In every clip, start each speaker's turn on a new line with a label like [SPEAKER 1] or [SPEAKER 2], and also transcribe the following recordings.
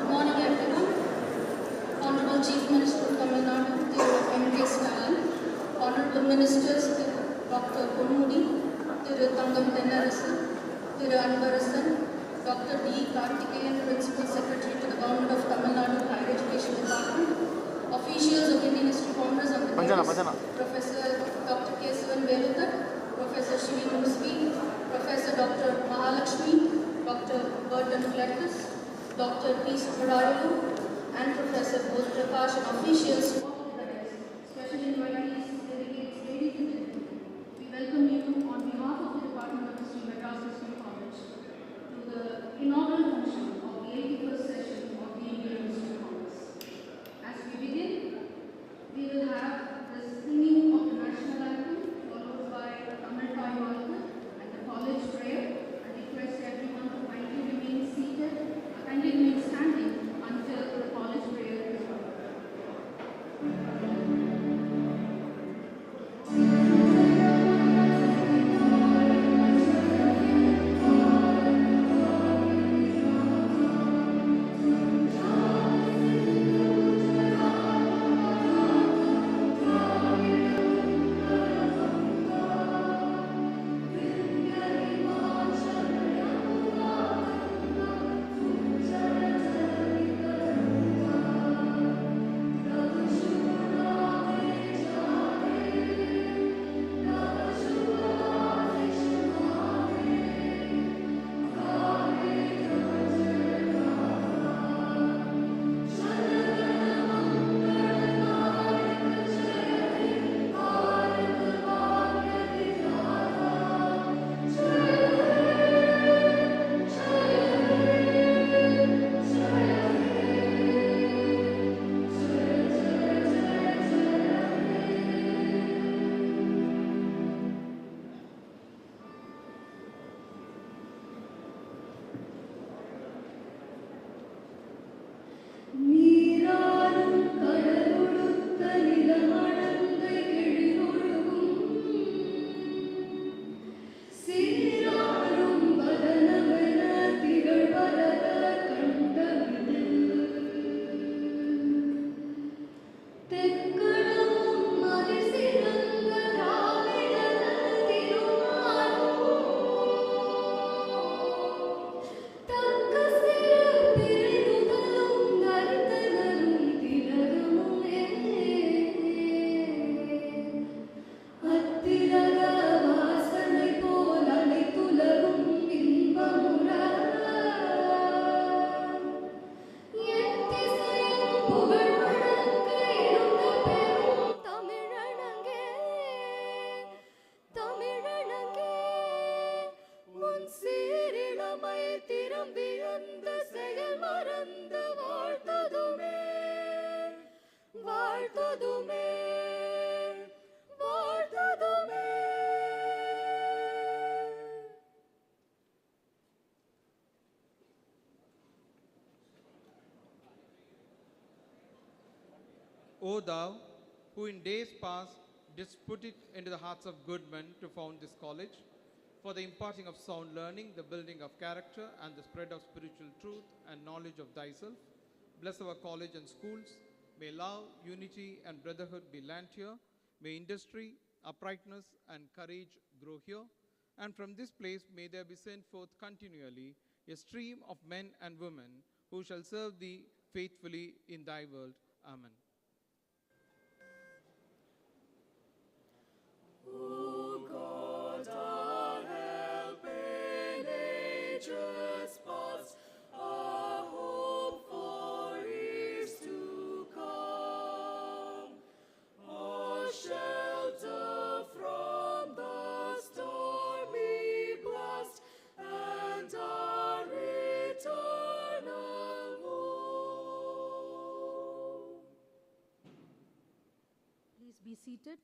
[SPEAKER 1] morning everyone. Honorable Chief Minister of Tamil Nadu, M.K. Stalin, Honorable Ministers Dr. Ponmudi, Thangam Tennarasu, Anvarasan, Dr. D. Karthikeyan, Principal Secretary to the Government of Tamil Nadu Higher Education Department, officials of Indian History Congress on the Professor Dr. Kesavan Veludar, Professor Shivi Musvi, Professor Dr. Mahalakshmi, Dr. Burton Cletus, Dr. P. Subbarayalu, and Professor Bose Prakash, and officials, special invitees, delegates, ladies and gentlemen. We welcome you on behalf of the Department of History, Madras College, to the inaugural function of the 81st session of the Indian History Congress. As we begin, we will have the singing of the national anthem, followed by Tamil Taiyvallu and the college prayer. I request everyone to kindly remain seated, kindly remain standing until the college prayer is over.
[SPEAKER 2] O thou, who in days past didst put it into the hearts of good men to found this college, for the imparting of sound learning, the building of character, and the spread of spiritual truth and knowledge of thyself, bless our college and schools. May love, unity, and brotherhood be learnt here. May industry, uprightness, and courage grow here. And from this place may there be sent forth continually a stream of men and women who shall serve thee faithfully in thy world. Amen.
[SPEAKER 3] O God, our help in ages past, our hope for years to come, our shelter from the stormy blast, and our eternal home.
[SPEAKER 1] Please be seated.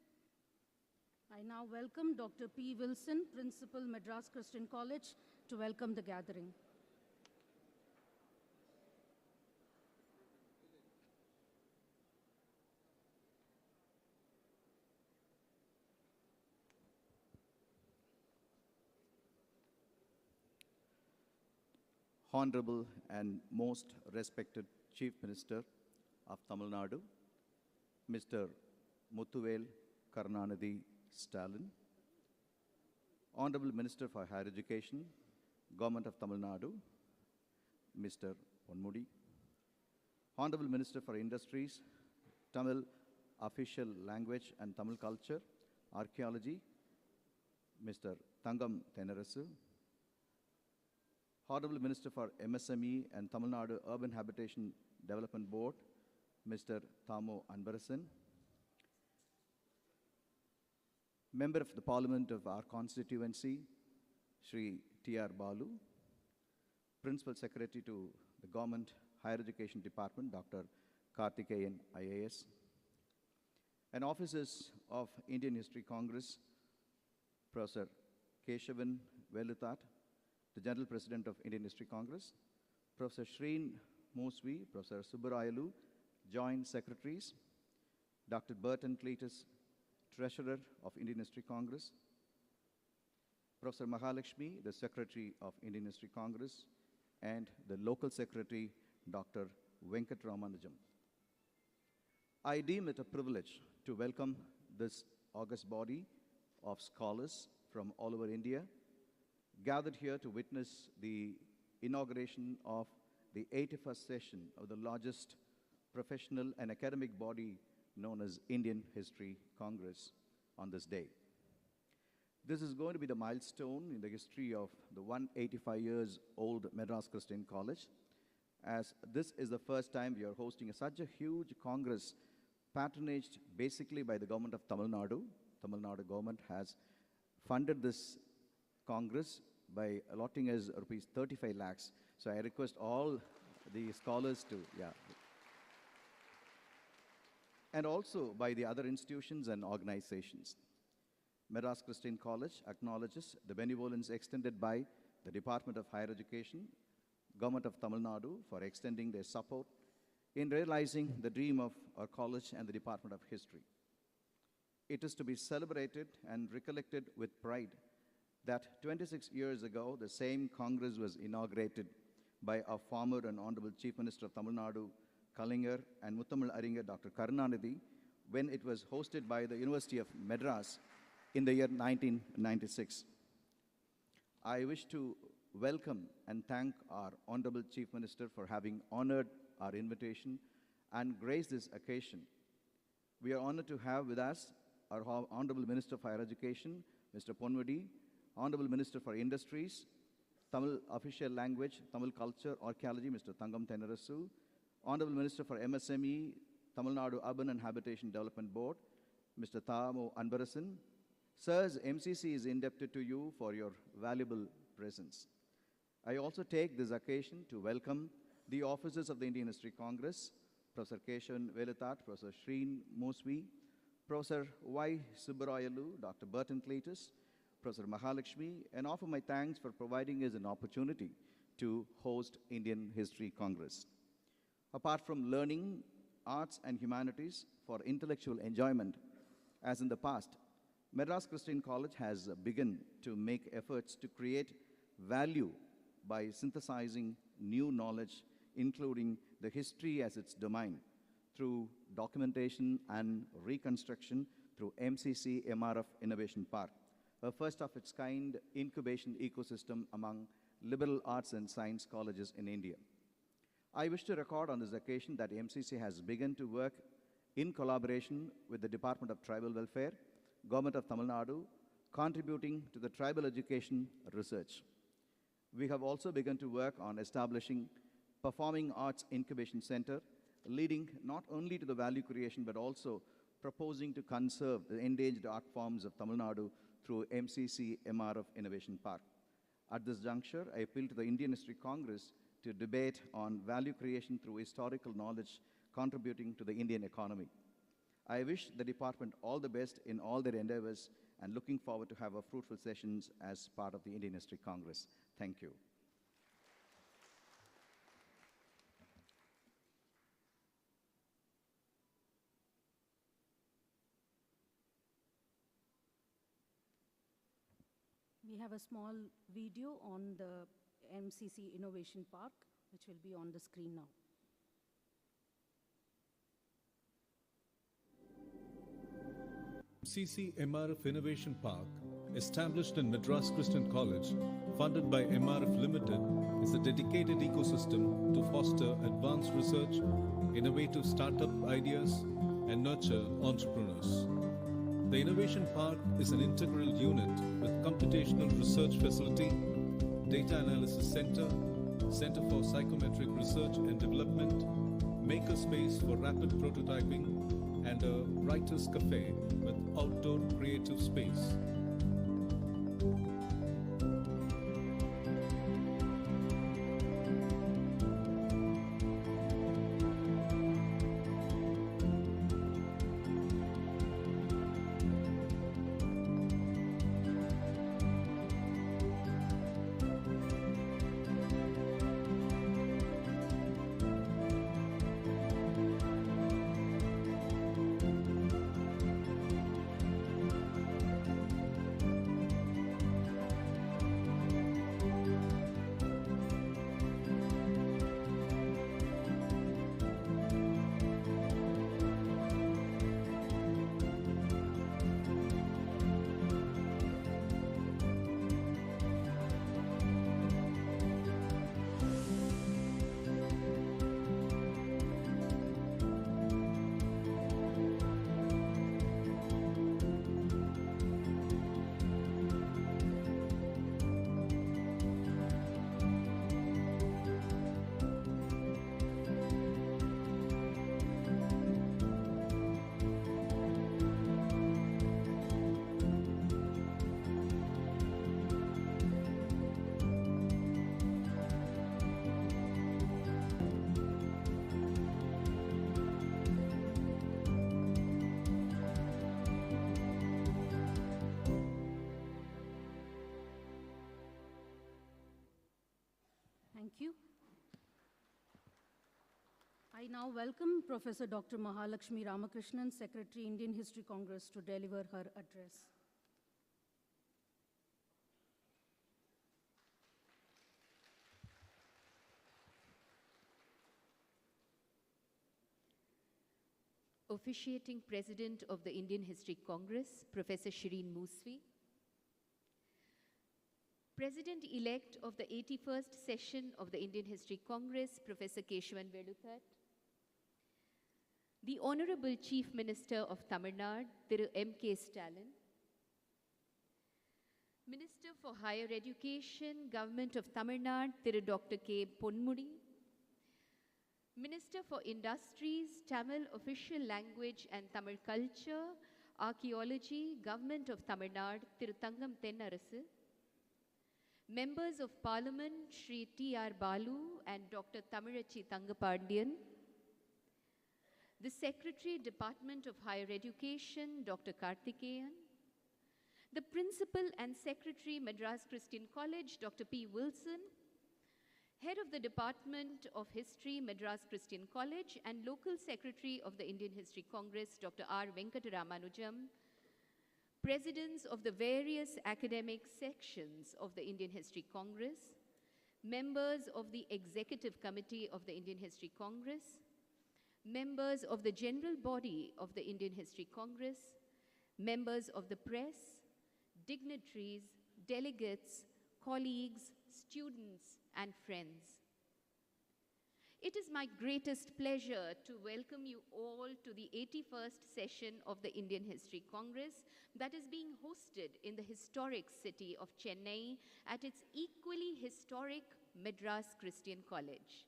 [SPEAKER 1] I now welcome Dr. P. Wilson, Principal, Madras Christian College, to welcome the gathering.
[SPEAKER 4] Honorable and most respected Chief Minister of Tamil Nadu, Mr. Muthuvel Karunanidhi Stalin, Honorable Minister for Higher Education, Government of Tamil Nadu, Mr. Ponmudi, Honorable Minister for Industries, Tamil Official Language and Tamil Culture, Archaeology, Mr. Thangam Thenarasu, Honorable Minister for MSME and Tamil Nadu Urban Habitation Development Board, Mr. Thamo Anbarasan, Member of the Parliament of our constituency, Shri T.R. Balu, Principal Secretary to the Government Higher Education Department, Dr. Karthikeyan IAS, and officers of Indian History Congress, Professor Keshavan Veluthat, the General President of Indian History Congress, Professor Shreen Mosvi, Professor Subbarayalu, Joint Secretaries, Dr. Burton Cletus, Treasurer of Indian History Congress, Professor Mahalakshmi, the Secretary of Indian History Congress, and the local secretary, Dr. Venkat Ramanujam. I deem it a privilege to welcome this august body of scholars from all over India, gathered here to witness the inauguration of the 81st session of the largest professional and academic body known as Indian History Congress on this day. This is going to be the milestone in the history of the 185 years old Madras Christian College, as this is the first time we are hosting such a huge congress patronaged basically by the government of Tamil Nadu. Tamil Nadu government has funded this congress by allotting us rupees 35 lakhs. So I request all the scholars to, and also by the other institutions and organizations. Madras Christian College acknowledges the benevolence extended by the Department of Higher Education, Government of Tamil Nadu for extending their support in realizing the dream of our college and the Department of History. It is to be celebrated and recollected with pride that 26 years ago, the same Congress was inaugurated by our former and Honorable Chief Minister of Tamil Nadu, Kalaignar, and Muthamil Aringer, Dr. Karunanidhi, when it was hosted by the University of Madras in the year 1996. I wish to welcome and thank our Honorable Chief Minister for having honored our invitation and graced this occasion. We are honored to have with us our Honorable Minister for Higher Education, Mr. Ponmudi, Honorable Minister for Industries, Tamil Official Language, Tamil Culture, Archaeology, Mr. Thangam Thenarasu, Honorable Minister for MSME, Tamil Nadu Urban and Habitation Development Board, Mr. Thamo Anbarasan. Sirs, MCC is indebted to you for your valuable presence. I also take this occasion to welcome the officers of the Indian History Congress, Professor Keshavan Veluthat, Professor Shreen Mosvi, Professor Y. Subbarayalu, Dr. Burton Cletus, Professor Mahalakshmi, and offer my thanks for providing us an opportunity to host Indian History Congress. Apart from learning arts and humanities for intellectual enjoyment, as in the past, Madras Christian College has begun to make efforts to create value by synthesizing new knowledge, including the history as its domain, through documentation and reconstruction through MCC MRF Innovation Park, a first of its kind incubation ecosystem among liberal arts and science colleges in India. I wish to record on this occasion that MCC has begun to work in collaboration with the Department of Tribal Welfare, Government of Tamil Nadu, contributing to the tribal education research. We have also begun to work on establishing Performing Arts Incubation Center, leading not only to the value creation, but also proposing to conserve the endangered art forms of Tamil Nadu through MCC MRF Innovation Park. At this juncture, I appeal to the Indian History Congress to debate on value creation through historical knowledge contributing to the Indian economy. I wish the department all the best in all their endeavors and looking forward to have a fruitful sessions as part of the Indian History Congress. Thank you.
[SPEAKER 5] We have a small video on the MCC Innovation Park, which will be on the screen now.
[SPEAKER 6] MRF Innovation Park, established in Madras Christian College, funded by MRF Limited, is a dedicated ecosystem to foster advanced research, innovative startup ideas, and nurture entrepreneurs. The Innovation Park is an integral unit with computational research facility, data analysis center, Center for Psychometric Research and Development, makerspace for rapid prototyping, and a writer's cafe with outdoor creative space.
[SPEAKER 5] Thank you. I now welcome Professor Dr. Mahalakshmi Ramakrishnan, Secretary, Indian History Congress, to deliver her address.
[SPEAKER 7] Officiating President of the Indian History Congress, Professor Shireen Moosvi. President-elect of the 81st session of the Indian History Congress, Professor Keshavan Veluthat. The Honorable Chief Minister of Tamil Nadu, Thiru M.K. Stalin. Minister for Higher Education, Government of Tamil Nadu, Thiru Dr. K. Ponmudi. Minister for Industries, Tamil Official Language and Tamil Culture, Archaeology, Government of Tamil Nadu, Thiru Thangam Thennarasu. Members of Parliament, Shri T.R. Balu and Dr. Tamirachi Thangapandian. The Secretary, Department of Higher Education, Dr. Karthikeyan. The Principal and Secretary, Madras Christian College, Dr. P. Wilson. Head of the Department of History, Madras Christian College, and Local Secretary of the Indian History Congress, Dr. R. Venkataramanujam. Presidents of the various academic sections of the Indian History Congress, members of the Executive Committee of the Indian History Congress, members of the General Body of the Indian History Congress, members of the press, dignitaries, delegates, colleagues, students, and friends. It is my greatest pleasure to welcome you all to the 81st session of the Indian History Congress that is being hosted in the historic city of Chennai at its equally historic Madras Christian College.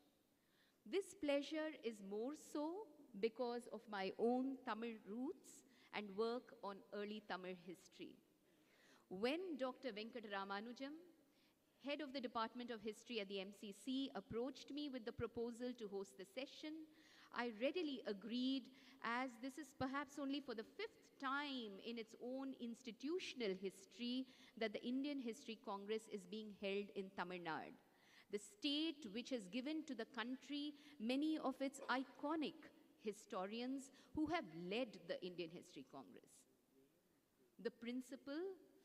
[SPEAKER 7] This pleasure is more so because of my own Tamil roots and work on early Tamil history. When Dr. Venkataramanujam, head of the Department of History at the MCC, approached me with the proposal to host the session, I readily agreed, as this is perhaps only for the 5th time in its own institutional history that the Indian History Congress is being held in Tamil Nadu, the state which has given to the country many of its iconic historians who have led the Indian History Congress. The principal,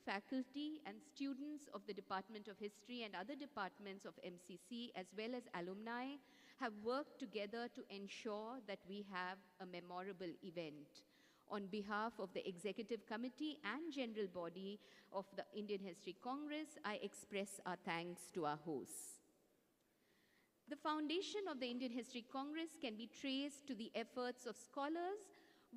[SPEAKER 7] faculty, and students of the Department of History and other departments of MCC, as well as alumni, have worked together to ensure that we have a memorable event. On behalf of the Executive Committee and General Body of the Indian History Congress, I express our thanks to our hosts. The foundation of the Indian History Congress can be traced to the efforts of scholars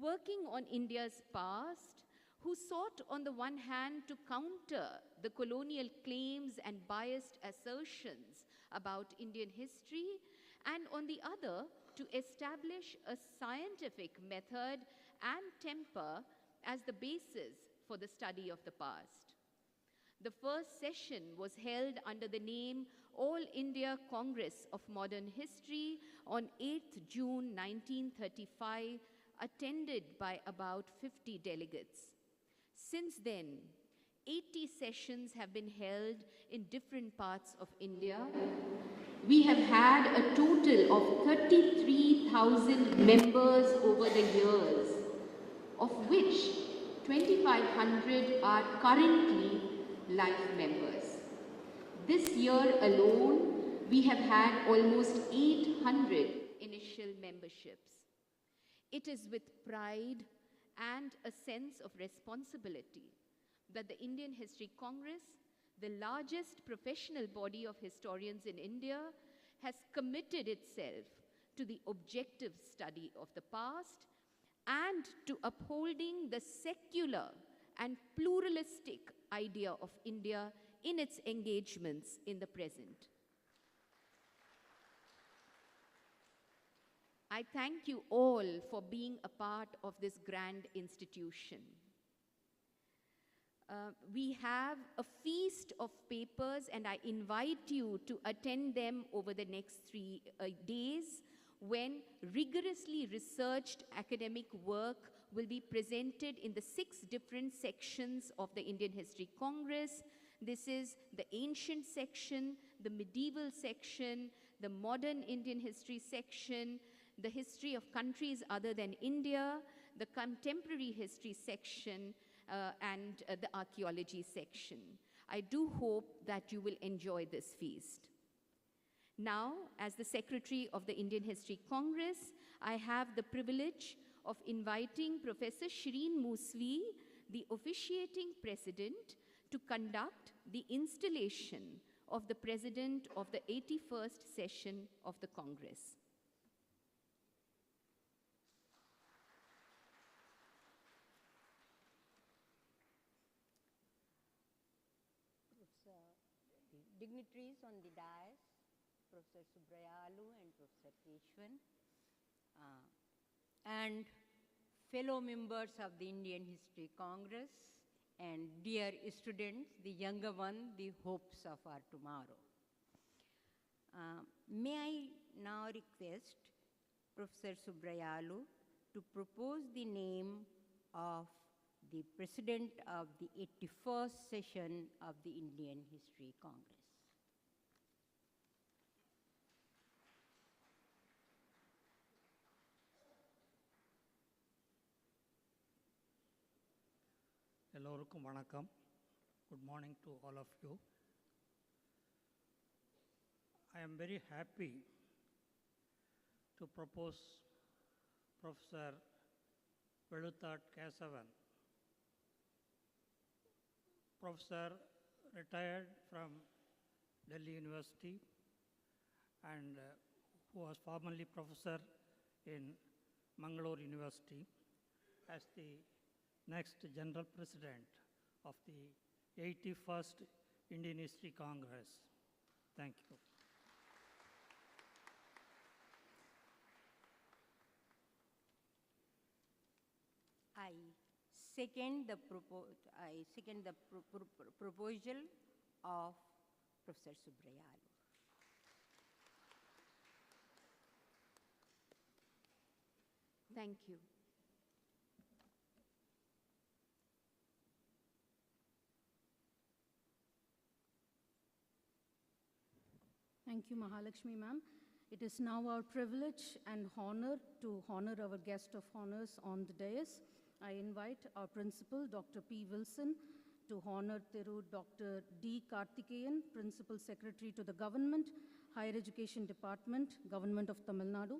[SPEAKER 7] working on India's past, who sought on the one hand to counter the colonial claims and biased assertions about Indian history, and on the other to establish a scientific method and temper as the basis for the study of the past. The first session was held under the name All India Congress of Modern History on 8th June 1935, attended by about 50 delegates. Since then, 80 sessions have been held in different parts of India. We have had a total of 33,000 members over the years, of which 2,500 are currently life members. This year alone, we have had almost 800 initial memberships. It is with pride and a sense of responsibility that the Indian History Congress, the largest professional body of historians in India, has committed itself to the objective study of the past and to upholding the secular and pluralistic idea of India in its engagements in the present. I thank you all for being a part of this grand institution. We have a feast of papers, and I invite you to attend them over the next 3 days, when rigorously researched academic work will be presented in the 6 different sections of the Indian History Congress. This is the ancient section, the medieval section, the modern Indian history section, the history of countries other than India, the contemporary history section, and the archaeology section. I do hope that you will enjoy this feast. Now, as the Secretary of the Indian History Congress, I have the privilege of inviting Professor Shireen Moosvi, the officiating president, to conduct the installation of the president of the 81st session of the Congress.
[SPEAKER 8] Dignitaries on the dais, Professor Subrayalu and Professor Keshwan, and fellow members of the Indian History Congress, and dear students, the younger one, the hopes of our tomorrow. May I now request Professor Subrayalu to propose the name of the President of the 81st session of the Indian History Congress.
[SPEAKER 9] எல்லோருக்கும் வணக்கம். Good morning to all of you. I am very happy to propose Professor Veluthat Kesavan. Professor retired from Delhi University and who was formerly professor in Mangalore University as the next General President of the 81st Indian History Congress. Thank you.
[SPEAKER 8] I second the proposal of Professor Subrayalu.
[SPEAKER 7] Thank you.
[SPEAKER 5] Thank you, Mahalakshmi ma'am. It is now our privilege and honor to honor our guest of honors on the dais. I invite our principal, Dr. P. Wilson, to honor Thiru Dr. D. Karthikeyan, Principal Secretary to the Government, Higher Education Department, Government of Tamil Nadu.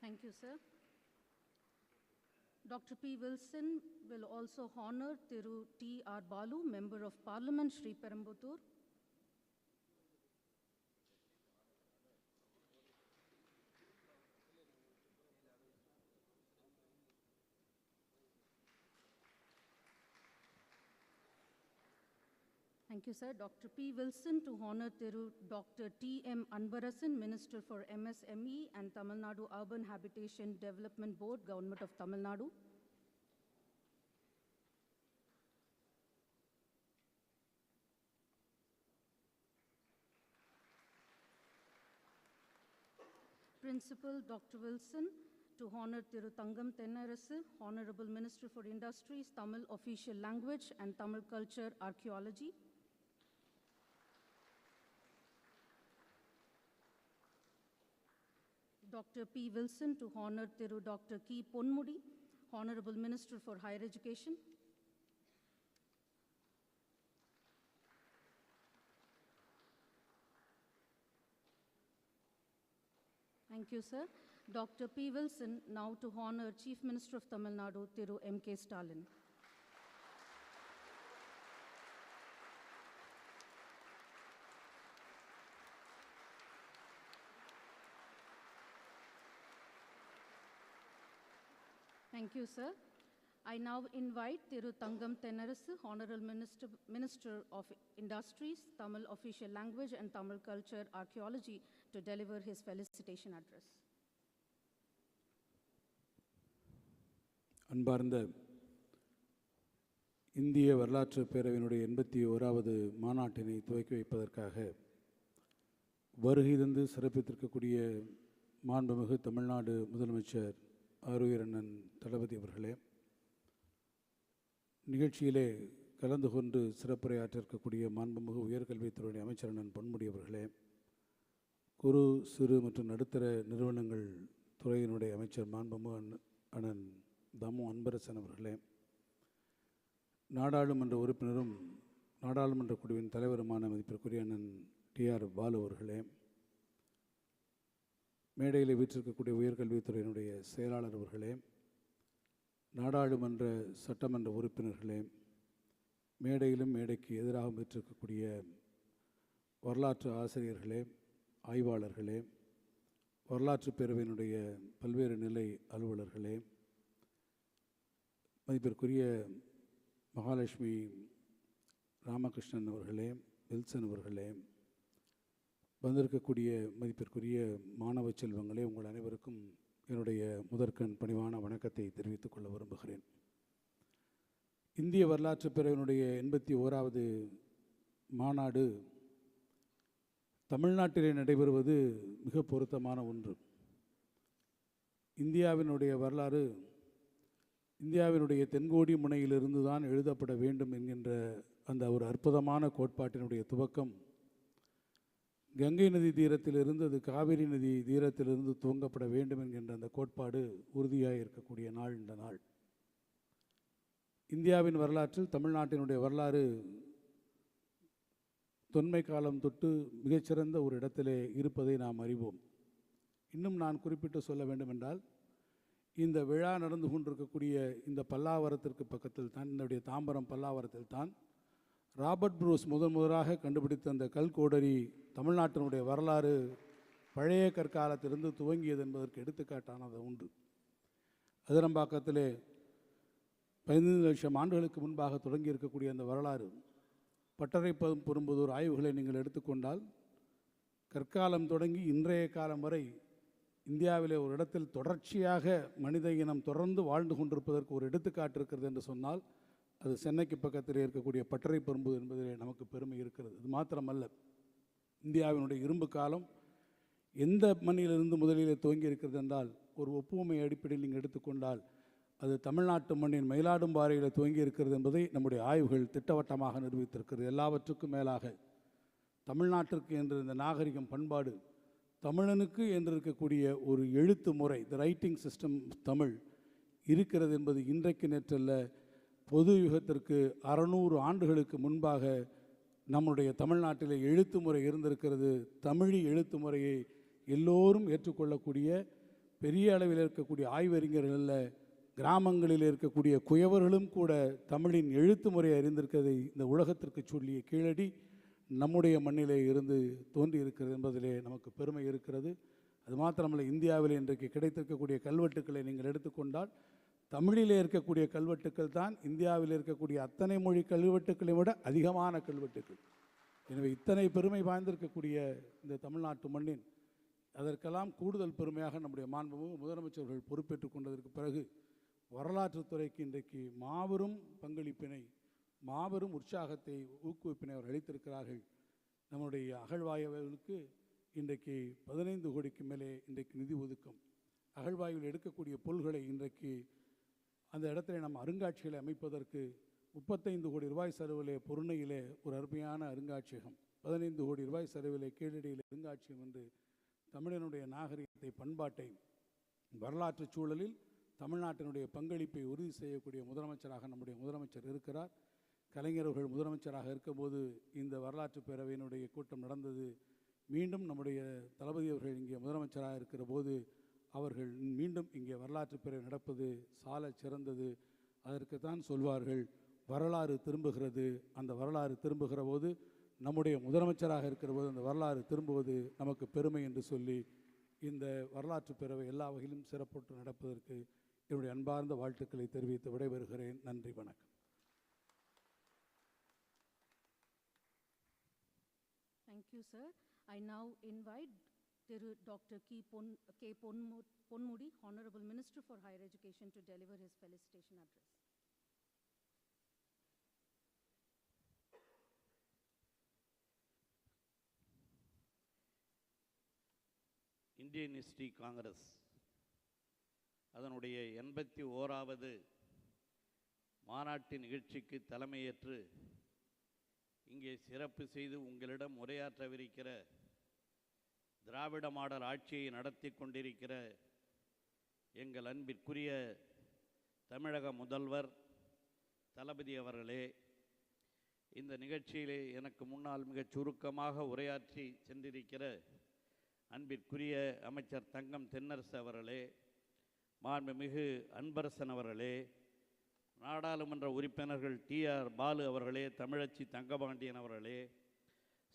[SPEAKER 5] Thank you, sir. Dr. P. Wilson will also honor Thiru T. R. Balu, Member of Parliament, Sri Perambuttur. Thank you, sir. Dr. P. Wilson to honor Thiru Dr. T. M. Anbarasan, Minister for MSME and Tamil Nadu Urban Habitation Development Board, Government of Tamil Nadu. Principal Dr. Wilson to honor Thiru Thangam Tennarasu, Honorable Minister for Industries, Tamil Official Language and Tamil Culture Archaeology. Dr. P. Wilson to honor Thiru Dr. K. Ponmudi, Honorable Minister for Higher Education. Thank you, sir. Dr. P. Wilson now to honor Chief Minister of Tamil Nadu, Thiru M.K. Stalin. Thank you, sir. I now invite Thiru Thangam Tennarasu, Honorable Minister of Industries, Tamil Official Language and Tamil Culture Archaeology to deliver his felicitation address.
[SPEAKER 10] அன்பார்ந்த இந்திய வரலாற்று பேரவையினுடைய 81வது மாநாட்டினை துவக்கி வைப்பதற்காக வருகை தந்து சிறப்பித்திருக்கக்கூடிய மாண்புமிகு தமிழ்நாடு முதலமைச்சர் ஆருயிர் அண்ணன் தளபதி அவர்களே, நிகழ்ச்சியிலே கலந்து கொண்டு சிறப்புரையாற்றிருக்கக்கூடிய மாண்புமிகு உயர்கல்வித்துறை அமைச்சர் அண்ணன் பொன்முடி அவர்களே, குறு சிறு மற்றும் நடுத்தர நிறுவனங்கள் துறையினுடைய அமைச்சர் மாண்புமிகு அண்ணன் தாமு அன்பரசன் அவர்களே, நாடாளுமன்ற உறுப்பினரும் நாடாளுமன்ற குழுவின் தலைவருமான மதிப்பிற்குரிய அண்ணன் டி.ஆர். பாலு அவர்களே, மேடையில் வீற்றிருக்கக்கூடிய உயர்கல்வித்துறையினுடைய செயலாளர் அவர்களே, நாடாளுமன்ற சட்டமன்ற உறுப்பினர்களே, மேடையிலும் மேடைக்கு எதிராக வீற்றிருக்கக்கூடிய வரலாற்று ஆசிரியர்களே, ஆய்வாளர்களே, வரலாற்று பேரவையினுடைய பல்வேறு நிலை அலுவலர்களே, மதிப்பிற்குரிய மகாலட்சுமி ராமகிருஷ்ணன் அவர்களே, வில்சன் அவர்களே, வந்திருக்கக்கூடிய மதிப்பிற்குரிய மாணவ செல்வங்களே, உங்கள் அனைவருக்கும் என்னுடைய முதற்கண் பணிவான வணக்கத்தை தெரிவித்துக் கொள்ள விரும்புகிறேன். இந்திய வரலாற்று பேரவையினுடைய 81வது மாநாடு தமிழ்நாட்டிலே நடைபெறுவது மிக பொருத்தமான ஒன்று. இந்தியாவினுடைய வரலாறு இந்தியாவினுடைய தென்கோடி முனையிலிருந்து தான் எழுதப்பட வேண்டும் என்கின்ற அந்த ஒரு அற்புதமான கோட்பாட்டினுடைய துவக்கம் கங்கை நதி தீரத்திலிருந்து அது காவிரி நதி தீரத்திலிருந்து துவங்கப்பட வேண்டும் என்கின்ற அந்த கோட்பாடு உறுதியாக இருக்கக்கூடிய நாள் இந்த நாள். இந்தியாவின் வரலாற்றில் தமிழ்நாட்டினுடைய வரலாறு தொன்மை காலம் தொட்டு மிகச்சிறந்த ஒரு இடத்திலே இருப்பதை நாம் அறிவோம். இன்னும் நான் குறிப்பிட்டு சொல்ல வேண்டுமென்றால், இந்த விழா நடந்து கொண்டிருக்கக்கூடிய இந்த பல்லாவரத்திற்கு பக்கத்தில் தான், என்னுடைய தாம்பரம் பல்லாவரத்தில் தான் ராபர்ட் ப்ரூஸ் முதலாக கண்டுபிடித்த அந்த கல்கோடரி தமிழ்நாட்டினுடைய வரலாறு பழைய கற்காலத்திலிருந்து துவங்கியது என்பதற்கு எடுத்துக்காட்டானது உண்டு. அதிரம்பாக்கத்திலே 15 லட்சம் ஆண்டுகளுக்கு முன்பாக தொடங்கி இருக்கக்கூடிய அந்த வரலாறு, பட்டறை பெரும்புதூர் ஆய்வுகளை நீங்கள் எடுத்துக்கொண்டால் கற்காலம் தொடங்கி இன்றைய காலம் வரை இந்தியாவிலே ஒரு இடத்தில் தொடர்ச்சியாக மனித இனம் தொடர்ந்து வாழ்ந்து கொண்டிருப்பதற்கு ஒரு எடுத்துக்காட்டு இருக்கிறது என்று சொன்னால் அது சென்னைக்கு பக்கத்தில் இருக்கக்கூடிய பட்டறை பெரும்புதூர் என்பதிலே நமக்கு பெருமை இருக்கிறது. இது மாத்திரமல்ல, இந்தியாவினுடைய இரும்பு காலம் எந்த மண்ணிலிருந்து முதலிலே துவங்கி இருக்கிறது என்றால், ஒரு ஒப்புமை அடிப்படையில் நீங்கள் எடுத்துக்கொண்டால் அது தமிழ்நாட்டு மண்ணின் மயிலாடும்பாறையில் துவங்கி இருக்கிறது என்பதை நம்முடைய ஆய்வுகள் திட்டவட்டமாக நிரூபித்திருக்கிறது. எல்லாவற்றுக்கும் மேலாக தமிழ்நாட்டிற்கு என்று இந்த நாகரிகம் பண்பாடு, தமிழனுக்கு என்று இருக்கக்கூடிய ஒரு எழுத்து முறை, த ரைட்டிங் சிஸ்டம் தமிழ் இருக்கிறது என்பது இன்றைக்கு நேற்றல்ல, பொது யுகத்திற்கு 600 ஆண்டுகளுக்கு முன்பாக நம்முடைய தமிழ்நாட்டிலே எழுத்து முறை இருந்திருக்கிறது. தமிழி எழுத்து முறையை எல்லோரும் ஏற்றுக்கொள்ளக்கூடிய பெரிய அளவில் இருக்கக்கூடிய ஆய்வறிஞர்கள், கிராமங்களில் இருக்கக்கூடிய குயவர்களும் கூட தமிழின் எழுத்து முறையை அறிந்திருக்கிறதை இந்த உலகத்திற்கு சொல்லிய கீழடி நம்முடைய மண்ணிலே இருந்து தோன்றி இருக்கிறது என்பதிலே நமக்கு பெருமை இருக்கிறது. அது மாத்திரமல்ல, இந்தியாவில் இன்றைக்கு கிடைத்திருக்கக்கூடிய கல்வெட்டுக்களை நீங்கள் எடுத்துக்கொண்டால் தமிழிலே இருக்கக்கூடிய கல்வெட்டுக்கள் தான் இந்தியாவில் இருக்கக்கூடிய அத்தனை மொழி கல்வெட்டுக்களை விட அதிகமான கல்வெட்டுக்கள். எனவே இத்தனை பெருமை வாய்ந்திருக்கக்கூடிய இந்த தமிழ்நாட்டு மண்ணின் அதற்கெல்லாம் கூடுதல் பெருமையாக நம்முடைய மாண்புமிகு முதலமைச்சர்கள் பொறுப்பேற்றுக் கொண்டதற்கு பிறகு வரலாற்றுத்துறைக்கு இன்றைக்கு மாபெரும் பங்களிப்பினை, மாபெரும் உற்சாகத்தை, ஊக்குவிப்பினை அவர் அளித்திருக்கிறார்கள். நம்முடைய அகழ்வாய்வுகளுக்கு இன்றைக்கு 15 கோடிக்கு மேலே இன்றைக்கு நிதி ஒதுக்கம். அகழ்வாய்வில் எடுக்கக்கூடிய பொருள்களை இன்றைக்கு அந்த இடத்துல நம்ம அருங்காட்சிகளை அமைப்பதற்கு 35 கோடி ரூபாய் செலவிலே பொருணையிலே ஒரு அருமையான அருங்காட்சியகம், 15 கோடி ரூபாய் செலவிலே கீழடியில் அருங்காட்சியகம் என்று தமிழனுடைய நாகரிகத்தை, பண்பாட்டை, வரலாற்று சூழலில் தமிழ்நாட்டினுடைய பங்களிப்பை உறுதி செய்யக்கூடிய முதலமைச்சராக நம்முடைய முதலமைச்சர் இருக்கிறார். கலைஞர்கள் முதலமைச்சராக இருக்கும்போது இந்த வரலாற்று பேரவையினுடைய கூட்டம் நடந்தது. மீண்டும் நம்முடைய தளபதி அவர்கள் இங்கே முதலமைச்சராக இருக்கிற போது அவர்கள் மீண்டும் இங்கே வரலாற்று பேரவை நடப்பது சால சிறந்தது. அதற்குத்தான் சொல்வார்கள், வரலாறு திரும்புகிறது. அந்த வரலாறு திரும்புகிற போது, நம்முடைய முதலமைச்சராக இருக்கிற போது அந்த வரலாறு திரும்புவது நமக்கு பெருமை என்று சொல்லி இந்த வரலாற்று பேரவை எல்லா வகையிலும் சிறப்புற்று நடப்பதற்கு என்னுடைய அன்பார்ந்த வாழ்த்துக்களை தெரிவித்து விடைபெறுகிறேன். நன்றி, வணக்கம்.
[SPEAKER 5] Thank you, sir. I now invite Dr. K. Ponmudi, Honorable Minister for Higher Education, to deliver his felicitation address.
[SPEAKER 11] Indian history Congress அதனுடைய 81வது மாநாட்டு நிகழ்ச்சிக்கு தலைமையேற்று இங்கே சிறப்பு செய்து உங்களிடம் உரையாற்றவிருக்கிற திராவிட மாடல் ஆட்சியை நடத்தி கொண்டிருக்கிற எங்கள் அன்பிற்குரிய தமிழக முதல்வர் தளபதி அவர்களே, இந்த நிகழ்ச்சியிலே எனக்கு முன்னால் மிகச் சுருக்கமாக உரையாற்றி சென்றிருக்கிற அன்பிற்குரிய அமைச்சர் தங்கம் தென்னரசு அவர்களே, மாண்புமிகு அன்பரசன் அவர்களே, நாடாளுமன்ற உறுப்பினர்கள் TR பாலு அவர்களே, தமிழச்சி தங்கபாண்டியன் அவர்களே,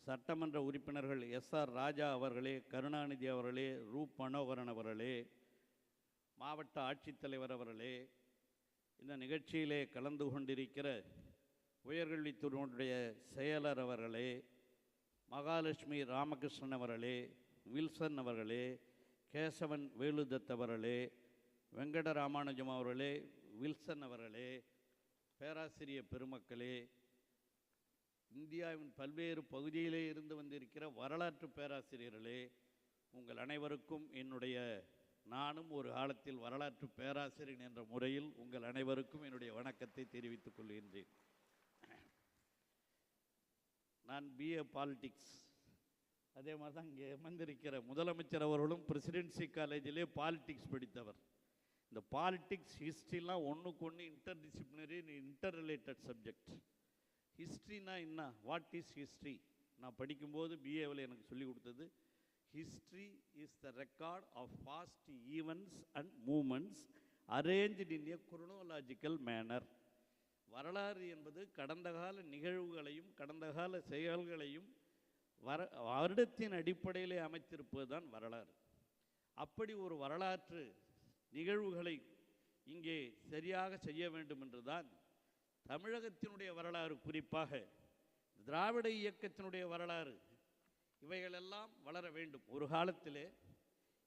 [SPEAKER 11] சட்டமன்ற உறுப்பினர்கள் SR ராஜா அவர்களே, கருணாநிதி அவர்களே, ரூப் மனோகரன் அவர்களே, மாவட்ட ஆட்சித்தலைவர் அவர்களே, இந்த நிகழ்ச்சியிலே கலந்து கொண்டிருக்கிற உயர்கல்வித்துறையினுடைய செயலர் அவர்களே, மகாலட்சுமி ராமகிருஷ்ணன் அவர்களே, வில்சன் அவர்களே, கேசவன் வேலுதத் அவர்களே, வெங்கட ராமானுஜம் அவர்களே, வில்சன் அவர்களே, பேராசிரியர் பெருமக்களே, இந்தியாவின் பல்வேறு பகுதியிலே இருந்து வந்திருக்கிற வரலாற்று பேராசிரியர்களே, உங்கள் அனைவருக்கும் நானும் ஒரு காலத்தில் வரலாற்று பேராசிரியர் என்ற முறையில் உங்கள் அனைவருக்கும் என்னுடைய வணக்கத்தை தெரிவித்துக் கொள்கின்றேன். நான் BA பாலிட்டிக்ஸ், அதே மாதிரி தான் இங்கே அமர்ந்திருக்கிற முதலமைச்சர் அவர்களும் பிரசிடென்சி காலேஜிலே பாலிட்டிக்ஸ் படித்தவர். இந்த பாலிட்டிக்ஸ் ஹிஸ்ட்ரிலாம் ஒன்றுக்கு ஒன்று இன்டர்டிசிப்ளினரி, இன்டர் ரிலேட்டட் சப்ஜெக்ட். ஹிஸ்ட்ரினா என்ன, வாட் இஸ் ஹிஸ்ட்ரி? நான் படிக்கும்போது BAவில் எனக்கு சொல்லிக் கொடுத்தது, history is the record of past events and moments arranged in a chronological manner. வரலாறு என்பது கடந்த கால நிகழ்வுகளையும் கடந்த கால செயல்களையும் வருடத்தின் அடிப்படையிலே அமைத்திருப்பது தான் வரலாறு. அப்படி ஒரு வரலாற்று நிகழ்வுகளை இங்கே சரியாக செய்ய வேண்டும் என்றுதான் தமிழகத்தினுடைய வரலாறு, குறிப்பாக திராவிட இயக்கத்தினுடைய வரலாறு, இவைகளெல்லாம் வளர வேண்டும். ஒரு காலத்திலே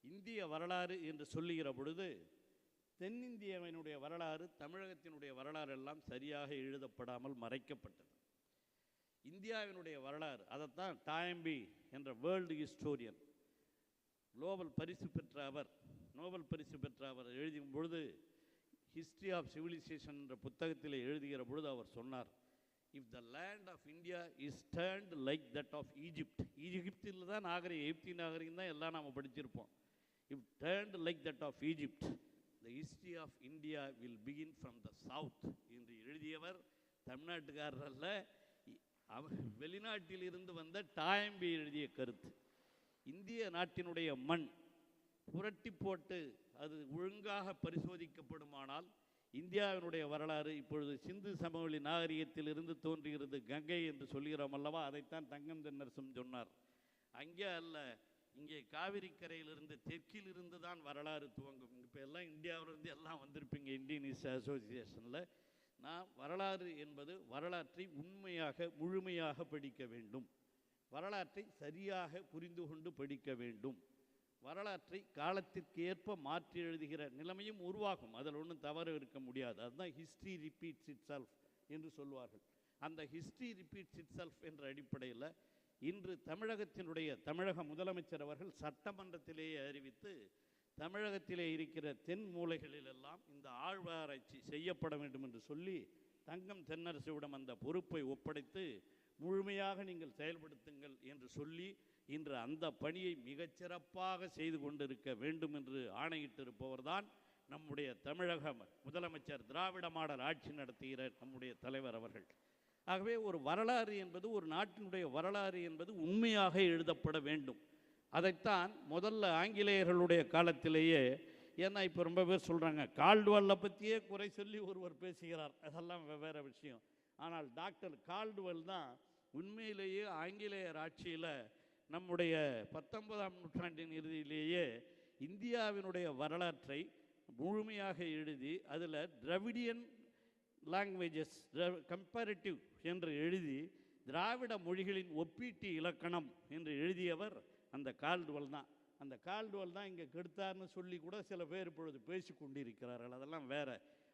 [SPEAKER 11] இந்திய வரலாறு என்று சொல்லுகிற பொழுது தென்னிந்தியாவினுடைய வரலாறு, தமிழகத்தினுடைய வரலாறு எல்லாம் சரியாக எழுதப்படாமல் மறைக்கப்பட்டது. இந்தியாவினுடைய வரலாறு, அதைத்தான் டாயம்பி என்ற வேர்ல்டு ஹிஸ்டோரியன், நோபல் பரிசு பெற்ற அவர் எழுதும் பொழுது ஹிஸ்ட்ரி ஆஃப் சிவிலைசேஷன் என்ற புத்தகத்தில் எழுதுகிற பொழுது அவர் சொன்னார், if the land of India is turned like that of Egypt, ஈஜிப்தில் தான் நாகரிகம், எகிப்தி நாகரிகம் தான் எல்லாம் நாம் படிச்சிருப்போம். If turned like that of Egypt, the history of India will begin from the south என்று எழுதியவர் தமிழ்நாட்டுக்காரர் அல்ல, அவர் வெளிநாட்டில் இருந்து வந்த டாயம்பி எழுதிய கருத்து. இந்திய நாட்டினுடைய மண் புரட்டி போட்டு அது ஒழுங்காக பரிசோதிக்கப்படுமானால் இந்தியாவினுடைய வரலாறு இப்பொழுது சிந்து சமவெளி நாகரிகத்தில் இருந்து தோன்றுகிறது கங்கை என்று சொல்கிறோம் அல்லவா, அதைத்தான் தங்கம் தென்னரசும் சொன்னார். அங்கே அல்ல, இங்கே காவிரி கரையிலிருந்து தெற்கில் இருந்து தான் வரலாறு துவங்கும். இப்போ எல்லாம் இந்தியாவிலிருந்து எல்லாம் வந்திருப்பீங்க இந்தியன் ஹிஸ்டரி அசோசியேஷனில். நான் வரலாறு என்பது வரலாற்றை உண்மையாக முழுமையாக படிக்க வேண்டும், வரலாற்றை சரியாக புரிந்து கொண்டு படிக்க வேண்டும், வரலாற்றை காலத்திற்கு ஏற்ப மாற்றி எழுதுகிற நிலைமையும் உருவாகும், அதில் ஒன்றும் தவறு இருக்க முடியாது. அதுதான் ஹிஸ்ட்ரி ரிப்பீட்ஸ் இட் செல்ஃப் என்று சொல்வார்கள். அந்த ஹிஸ்ட்ரி ரிப்பீட்ஸ் இட் செல்ஃப் என்ற அடிப்படையில் இன்று தமிழக முதலமைச்சர் அவர்கள் சட்டமன்றத்திலேயே அறிவித்து தமிழகத்திலே இருக்கிற தென் மூலைகளிலெல்லாம் இந்த ஆழ்வாராய்ச்சி செய்யப்பட வேண்டும் என்று சொல்லி தங்கம் தென்னரசுவிடம் அந்த பொறுப்பை ஒப்படைத்து முழுமையாக நீங்கள் செயல்படுத்துங்கள் என்று சொல்லி இன்று அந்த பணியை மிகச்சிறப்பாக செய்து கொண்டிருக்க வேண்டும் என்று ஆணையிட்டிருப்பவர்தான் நம்முடைய தமிழக முதலமைச்சர், திராவிட மாடல் ஆட்சி நடத்துகிற நம்முடைய தலைவர் அவர்கள். ஆகவே ஒரு வரலாறு என்பது, ஒரு நாட்டினுடைய வரலாறு என்பது உண்மையாக எழுதப்பட வேண்டும். அதைத்தான் முதல்ல ஆங்கிலேயர்களுடைய காலத்திலேயே, ஏன்னா இப்போ ரொம்ப பேர் சொல்கிறாங்க கால்டுவெல்லை பற்றியே குறை சொல்லி ஒருவர் பேசுகிறார், அதெல்லாம் வேறு விஷயம். ஆனால் டாக்டர் கால்டுவெல் தான் உண்மையிலேயே ஆங்கிலேயர் ஆட்சியில் நம்முடைய 19ஆம் நூற்றாண்டின் இறுதியிலேயே இந்தியாவினுடைய வரலாற்றை முழுமையாக எழுதி அதில் திராவிடியன் லாங்குவேஜஸ் கம்பேரிட்டிவ் என்று எழுதி திராவிட மொழிகளின் ஒப்பீட்டு இலக்கணம் என்று எழுதியவர் அந்த கால்டுவெல் தான். அந்த கால்டுவெல் தான் இங்கே கெடுத்தார்னு சொல்லி கூட சில பேர் இப்பொழுது பேசி கொண்டிருக்கிறார்கள், அதெல்லாம் வேற.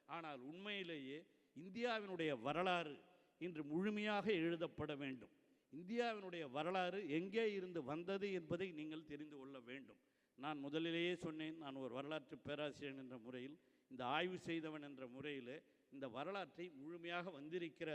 [SPEAKER 11] ஆனால் உண்மையிலேயே இந்தியாவினுடைய வரலாறு இன்று முழுமையாக எழுதப்பட வேண்டும். இந்தியாவினுடைய வரலாறு எங்கே இருந்து வந்தது என்பதை நீங்கள் தெரிந்து கொள்ள வேண்டும். நான் முதலிலேயே சொன்னேன், நான் ஒரு வரலாற்று பேராசிரியர் என்ற முறையில், இந்த ஆய்வு செய்தவன் என்ற முறையில் இந்த வரலாற்றை முழுமையாக வந்திருக்கிற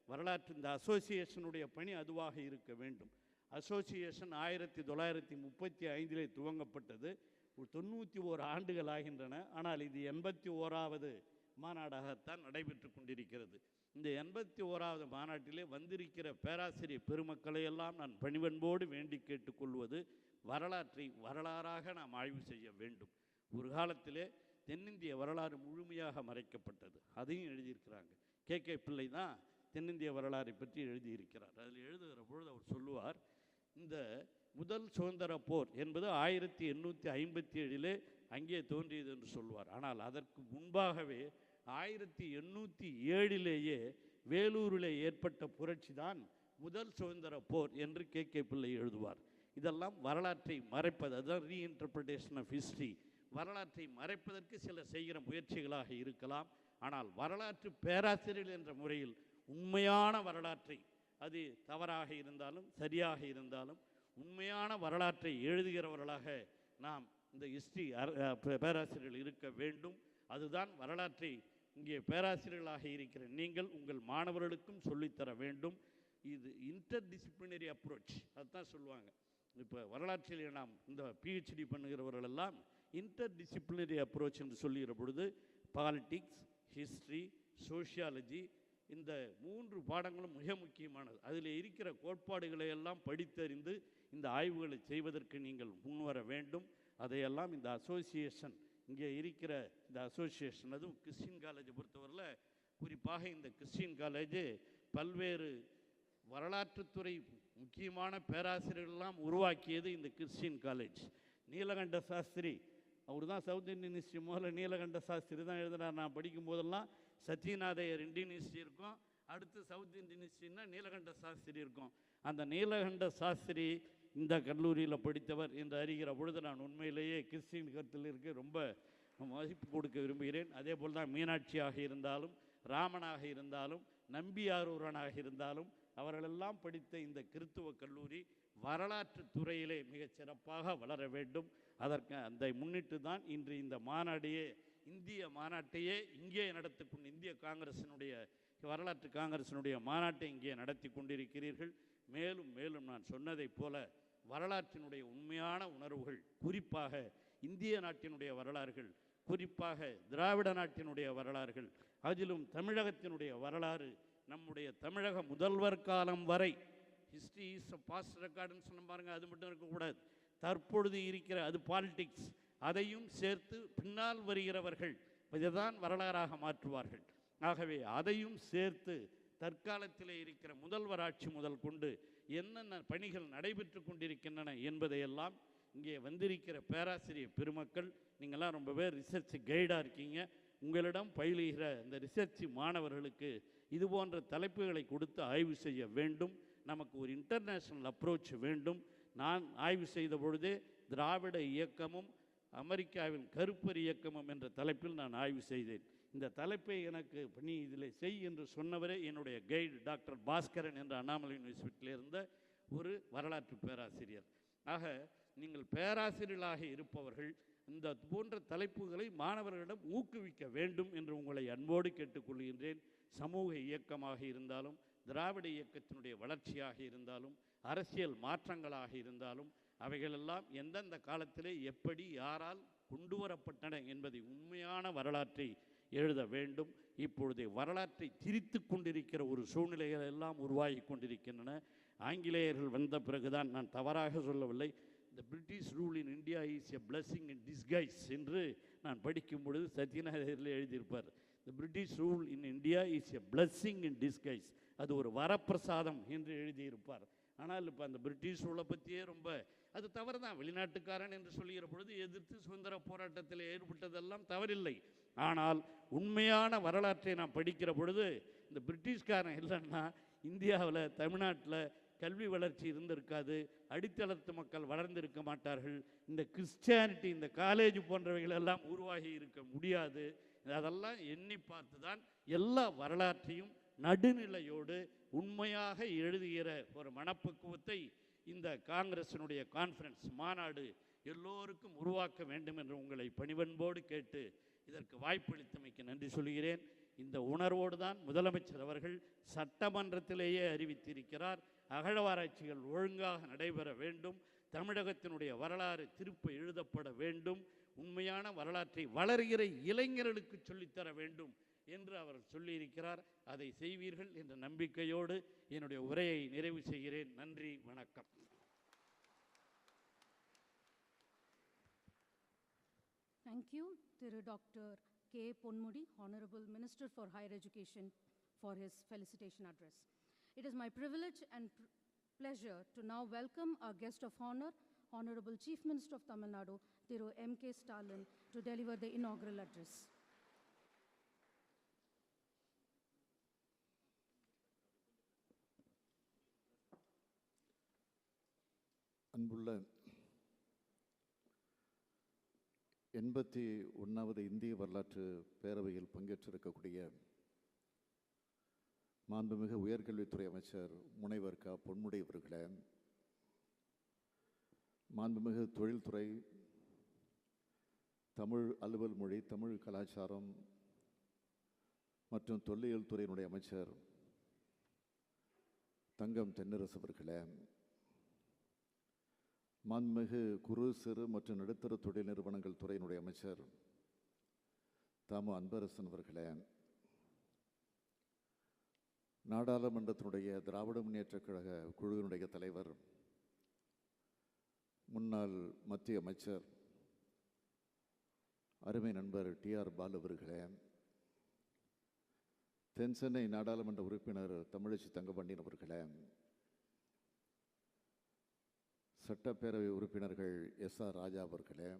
[SPEAKER 11] வரலாற்று இந்த அசோசியேஷனுடைய பணி அதுவாக இருக்க வேண்டும். அசோசியேஷன் 1935 துவங்கப்பட்டது, 91 ஆண்டுகள் ஆகின்றன. ஆனால் இது 81வது மாநாடாகத்தான் நடைபெற்று கொண்டிருக்கிறது. இந்த 81வது மாநாட்டிலே வந்திருக்கிற பேராசிரியர் பெருமக்களை எல்லாம் நான் பணிவன்போடு வேண்டி கேட்டுக்கொள்வது, வரலாற்றை வரலாறாக நாம் ஆய்வு செய்ய வேண்டும். ஒரு காலத்திலே தென்னிந்திய வரலாறு முழுமையாக மறைக்கப்பட்டது, அதையும் எழுதியிருக்கிறாங்க. கே பிள்ளை தான் தென்னிந்திய வரலாறை பற்றி எழுதியிருக்கிறார். அதில் எழுதுகிற பொழுது அவர் சொல்லுவார், இந்த முதல் சுதந்திர போர் என்பது 1857 அங்கே தோன்றியது என்று சொல்வார். ஆனால் அதற்கு முன்பாகவே 1807 வேலூரில் ஏற்பட்ட புரட்சி தான் முதல் சுதந்திர போர் என்று கே பிள்ளை எழுதுவார். இதெல்லாம் வரலாற்றை மறைப்பது, அதுதான் ரீஇன்டர்பிரிட்டேஷன் ஆஃப் ஹிஸ்ட்ரி. வரலாற்றை மறைப்பதற்கு சிலர் செய்கிற முயற்சிகளாக இருக்கலாம். ஆனால் வரலாற்று பேராசிரியர்கள் என்ற முறையில் உண்மையான வரலாற்றை, அது தவறாக இருந்தாலும் சரியாக இருந்தாலும் உண்மையான வரலாற்றை எழுதுகிறவர்களாக நாம் இந்த ஹிஸ்ட்ரி பேராசிரியர்கள் இருக்க வேண்டும். அதுதான் வரலாற்றை இங்கே பேராசிரியர்களாக இருக்கிற நீங்கள் உங்கள் மாணவர்களுக்கும் சொல்லித்தர வேண்டும். இது இன்டர்டிசிப்ளினரி அப்ரோச், அதுதான் சொல்லுவாங்க. இப்போ வரலாற்றில் நாம் இந்த பிஹெச்டி பண்ணுகிறவர்களெல்லாம் இன்டர்டிசிப்ளினரி அப்ரோச் என்று சொல்லுகிற பொழுது பாலிட்டிக்ஸ், ஹிஸ்ட்ரி, சோஷியாலஜி, இந்த 3 பாடங்களும் மிக முக்கியமானது. அதில் இருக்கிற கோட்பாடுகளை எல்லாம் படித்தறிந்து இந்த ஆய்வுகளை செய்வதற்கு நீங்கள் முன்வர வேண்டும். அதையெல்லாம் இந்த அசோசியேஷன், இங்கே இருக்கிற இந்த அசோசியேஷன், அதுவும் கிறிஸ்டின் காலேஜை பொறுத்தவரையில் குறிப்பாக இந்த கிறிஸ்டின் காலேஜ் பல்வேறு வரலாற்றுத்துறை முக்கியமான பேராசிரியர்களெல்லாம் உருவாக்கியது இந்த கிறிஸ்டின் காலேஜ். நீலகண்ட சாஸ்திரி அவர் தான் சவுத் இந்தியன் ஹிஸ்ட்ரி, முதல்ல நீலகண்ட சாஸ்திரி தான் எழுதினார். நான் படிக்கும் போதெல்லாம் சத்யநாதையர் இந்தியன் ஹிஸ்ட்ரி இருக்கும், அடுத்து சவுத் இந்தியன் ஹிஸ்ட்ரின்னா நீலகண்ட சாஸ்திரி இருக்கும். அந்த நீலகண்ட சாஸ்திரி இந்த கல்லூரியில் படித்தவர் என்று அறிகிற பொழுது நான் உண்மையிலேயே கிறிஸ்டின் கருத்தில் இருக்க ரொம்ப மதிப்பு கொடுக்க விரும்புகிறேன். அதே போல் தான் மீனாட்சியாக இருந்தாலும், ராமனாக இருந்தாலும், நம்பியாரூரனாக இருந்தாலும் அவர்களெல்லாம் படித்த இந்த கிறித்துவ கல்லூரி வரலாற்று துறையிலே மிகச் சிறப்பாக வளர வேண்டும். அதற்கு அந்த முன்னிட்டு தான் இன்று இந்த மாநாடையே இந்திய மாநாட்டையே இங்கே இந்திய காங்கிரசினுடைய வரலாற்று காங்கிரசினுடைய மாநாட்டை இங்கே நடத்தி கொண்டிருக்கிறீர்கள். மேலும் மேலும் நான் சொன்னதைப் போல வரலாற்றினுடைய உண்மையான உணர்வுகள், குறிப்பாக இந்திய நாட்டினுடைய வரலாறுகள், குறிப்பாக திராவிட நாட்டினுடைய வரலாறுகள், அதிலும் தமிழகத்தினுடைய வரலாறு, நம்முடைய தமிழக முதல்வர் காலம் வரை ஹிஸ்ட்ரி இஸ் அ பாஸ்ட் ரெக்கார்டுன்னு சொன்ன பாருங்க, அது மட்டும் இருக்கக்கூடாது. தற்பொழுது இருக்கிற அது பாலிடிக்ஸ், அதையும் சேர்த்து பின்னால் வருகிறவர்கள் இதுதான் வரலாறாக மாற்றுவார்கள். ஆகவே அதையும் சேர்த்து தற்காலத்திலே இருக்கிற முதல்வர் ஆட்சி முதல் கொண்டு என்னென்ன பணிகள் நடைபெற்று கொண்டிருக்கின்றன என்பதையெல்லாம் இங்கே வந்திருக்கிற பேராசிரியர் பெருமக்கள், நீங்கள்லாம் ரொம்ப பேர் ரிசர்ச் கைடாக இருக்கீங்க. உங்களிடம் பயிலுகிற இந்த ரிசர்ச் மாணவர்களுக்கு இது போன்ற தலைப்புகளை கொடுத்து ஆய்வு செய்ய வேண்டும். நமக்கு ஒரு இன்டர்நேஷ்னல் அப்ரோச் வேண்டும். நான் ஆய்வு செய்த பொழுதே திராவிட இயக்கமும் அமெரிக்காவின் கருப்பர் இயக்கமும் என்ற தலைப்பில் நான் ஆய்வு செய்தேன். இந்த தலைப்பை எனக்கு நீ இதில் செய் என்று சொன்னவரே என்னுடைய கைடு டாக்டர் பாஸ்கரன் என்ற அண்ணாமலை யூனிவர்சிட்டியில் இருந்த ஒரு வரலாற்று பேராசிரியர். ஆக நீங்கள் பேராசிரியர்களாக இருப்பவர்கள் இந்த போன்ற தலைப்புகளை மாணவர்களிடம் ஊக்குவிக்க வேண்டும் என்று உங்களை அன்போடு கேட்டுக்கொள்கின்றேன். சமூக இயக்கமாக இருந்தாலும், திராவிட இயக்கத்தினுடைய வளர்ச்சியாக இருந்தாலும், அரசியல் மாற்றங்களாக இருந்தாலும், அவைகளெல்லாம் எந்தெந்த காலத்திலே எப்படி யாரால் கொண்டு வரப்பட்டன என்பதை உண்மையான வரலாற்றை எழுத வேண்டும். இப்பொழுது வரலாற்றை திரித்து கொண்டிருக்கிற ஒரு சூழ்நிலைகள் எல்லாம் உருவாகி கொண்டிருக்கின்றன. ஆங்கிலேயர்கள் வந்த பிறகுதான், நான் தவறாக சொல்லவில்லை, இந்த British rule in India is a blessing in disguise என்று நான் படிக்கும் பொழுது சத்யநாராயணில் எழுதியிருப்பார். த British rule in India is a blessing in disguise, அது ஒரு வரப்பிரசாதம் என்று எழுதியிருப்பார். ஆனால் இப்போ அந்த பிரிட்டிஷ் ரூலை பற்றியே ரொம்ப அது தவறு தான். வெளிநாட்டுக்காரன் என்று சொல்லுகிற பொழுது எதிர்த்து சுதந்திர போராட்டத்தில் ஏற்பட்டதெல்லாம் தவறில்லை. ஆனால் உண்மையான வரலாற்றை நாம் படிக்கிற பொழுது இந்த பிரிட்டிஷ்காரன் இல்லைன்னா இந்தியாவில் தமிழ்நாட்டில் கல்வி வளர்ச்சி இருந்திருக்காது, அடித்தளத்து மக்கள் வளர்ந்திருக்க மாட்டார்கள், இந்த கிறிஸ்டியானிட்டி இந்த காலேஜ் போன்றவைகள் எல்லாம் உருவாகி இருக்க முடியாது. அதெல்லாம் எண்ணி பார்த்து தான் எல்லா வரலாற்றையும் நடுநிலையோடு உண்மையாக எழுதுகிற ஒரு மனப்பக்குவத்தை இந்த காங்கிரசினுடைய கான்ஃபரன்ஸ் மாநாடு எல்லோருக்கும் உருவாக்க வேண்டும் என்று உங்களை பணிவன்போடு கேட்டு இதற்கு வாய்ப்பளித்தமைக்கு நன்றி சொல்கிறேன். இந்த உணர்வோடு தான் முதலமைச்சர் அவர்கள் சட்டமன்றத்திலேயே அறிவித்திருக்கிறார், அகழ்வாராய்ச்சிகள் ஒழுங்காக நடைபெற வேண்டும், தமிழகத்தினுடைய வரலாறு திருப்ப எழுதப்பட வேண்டும், உண்மையான வரலாற்றை வளர்கிற இளைஞர்களுக்கு சொல்லித்தர வேண்டும் என்று அவர் சொல்லியிருக்கிறார். அதை செய்வீர்கள் என்ற நம்பிக்கையோடு என்னுடைய உரையை நிறைவு செய்கிறேன். நன்றி, வணக்கம்.
[SPEAKER 5] Thank you, Thiru Dr. K. Ponmudi, Honorable Minister for Higher Education, for his felicitation address. It is my privilege and pleasure to now welcome our guest of honor, Honorable Chief Minister of Tamil Nadu, Thiru M.K. Stalin, to deliver the inaugural address.
[SPEAKER 4] அன்புள்ள 81வது இந்திய வரலாற்று பேரவையில் பங்கேற்றிருக்கக்கூடிய மாண்புமிகு உயர்கல்வித்துறை அமைச்சர் முனைவர் க. பொன்முடி அவர்களே, மாண்புமிகு தொழில்துறை, தமிழ் அலுவல் மொழி, தமிழ் கலாச்சாரம் மற்றும் தொல்லியல் துறையினுடைய அமைச்சர் தங்கம் தென்னரசு அவர்களே, மாண்புமிகு குறு சிறு மற்றும் நடுத்தர தொழில் நிறுவனங்கள் துறையினுடைய அமைச்சர் தாமு அன்பரசன் அவர்களே, நாடாளுமன்றத்தினுடைய திராவிட முன்னேற்றக் கழக குழுவினுடைய தலைவர், முன்னாள் மத்திய அமைச்சர் அருமை நண்பர் டி.ஆர். பாலு அவர்களே, தென்சென்னை நாடாளுமன்ற உறுப்பினர் தமிழச்சி தங்கபாண்டியன் அவர்களே, சட்டப்பேரவை உறுப்பினர்கள் எஸ்.ஆர். ராஜா அவர்களே,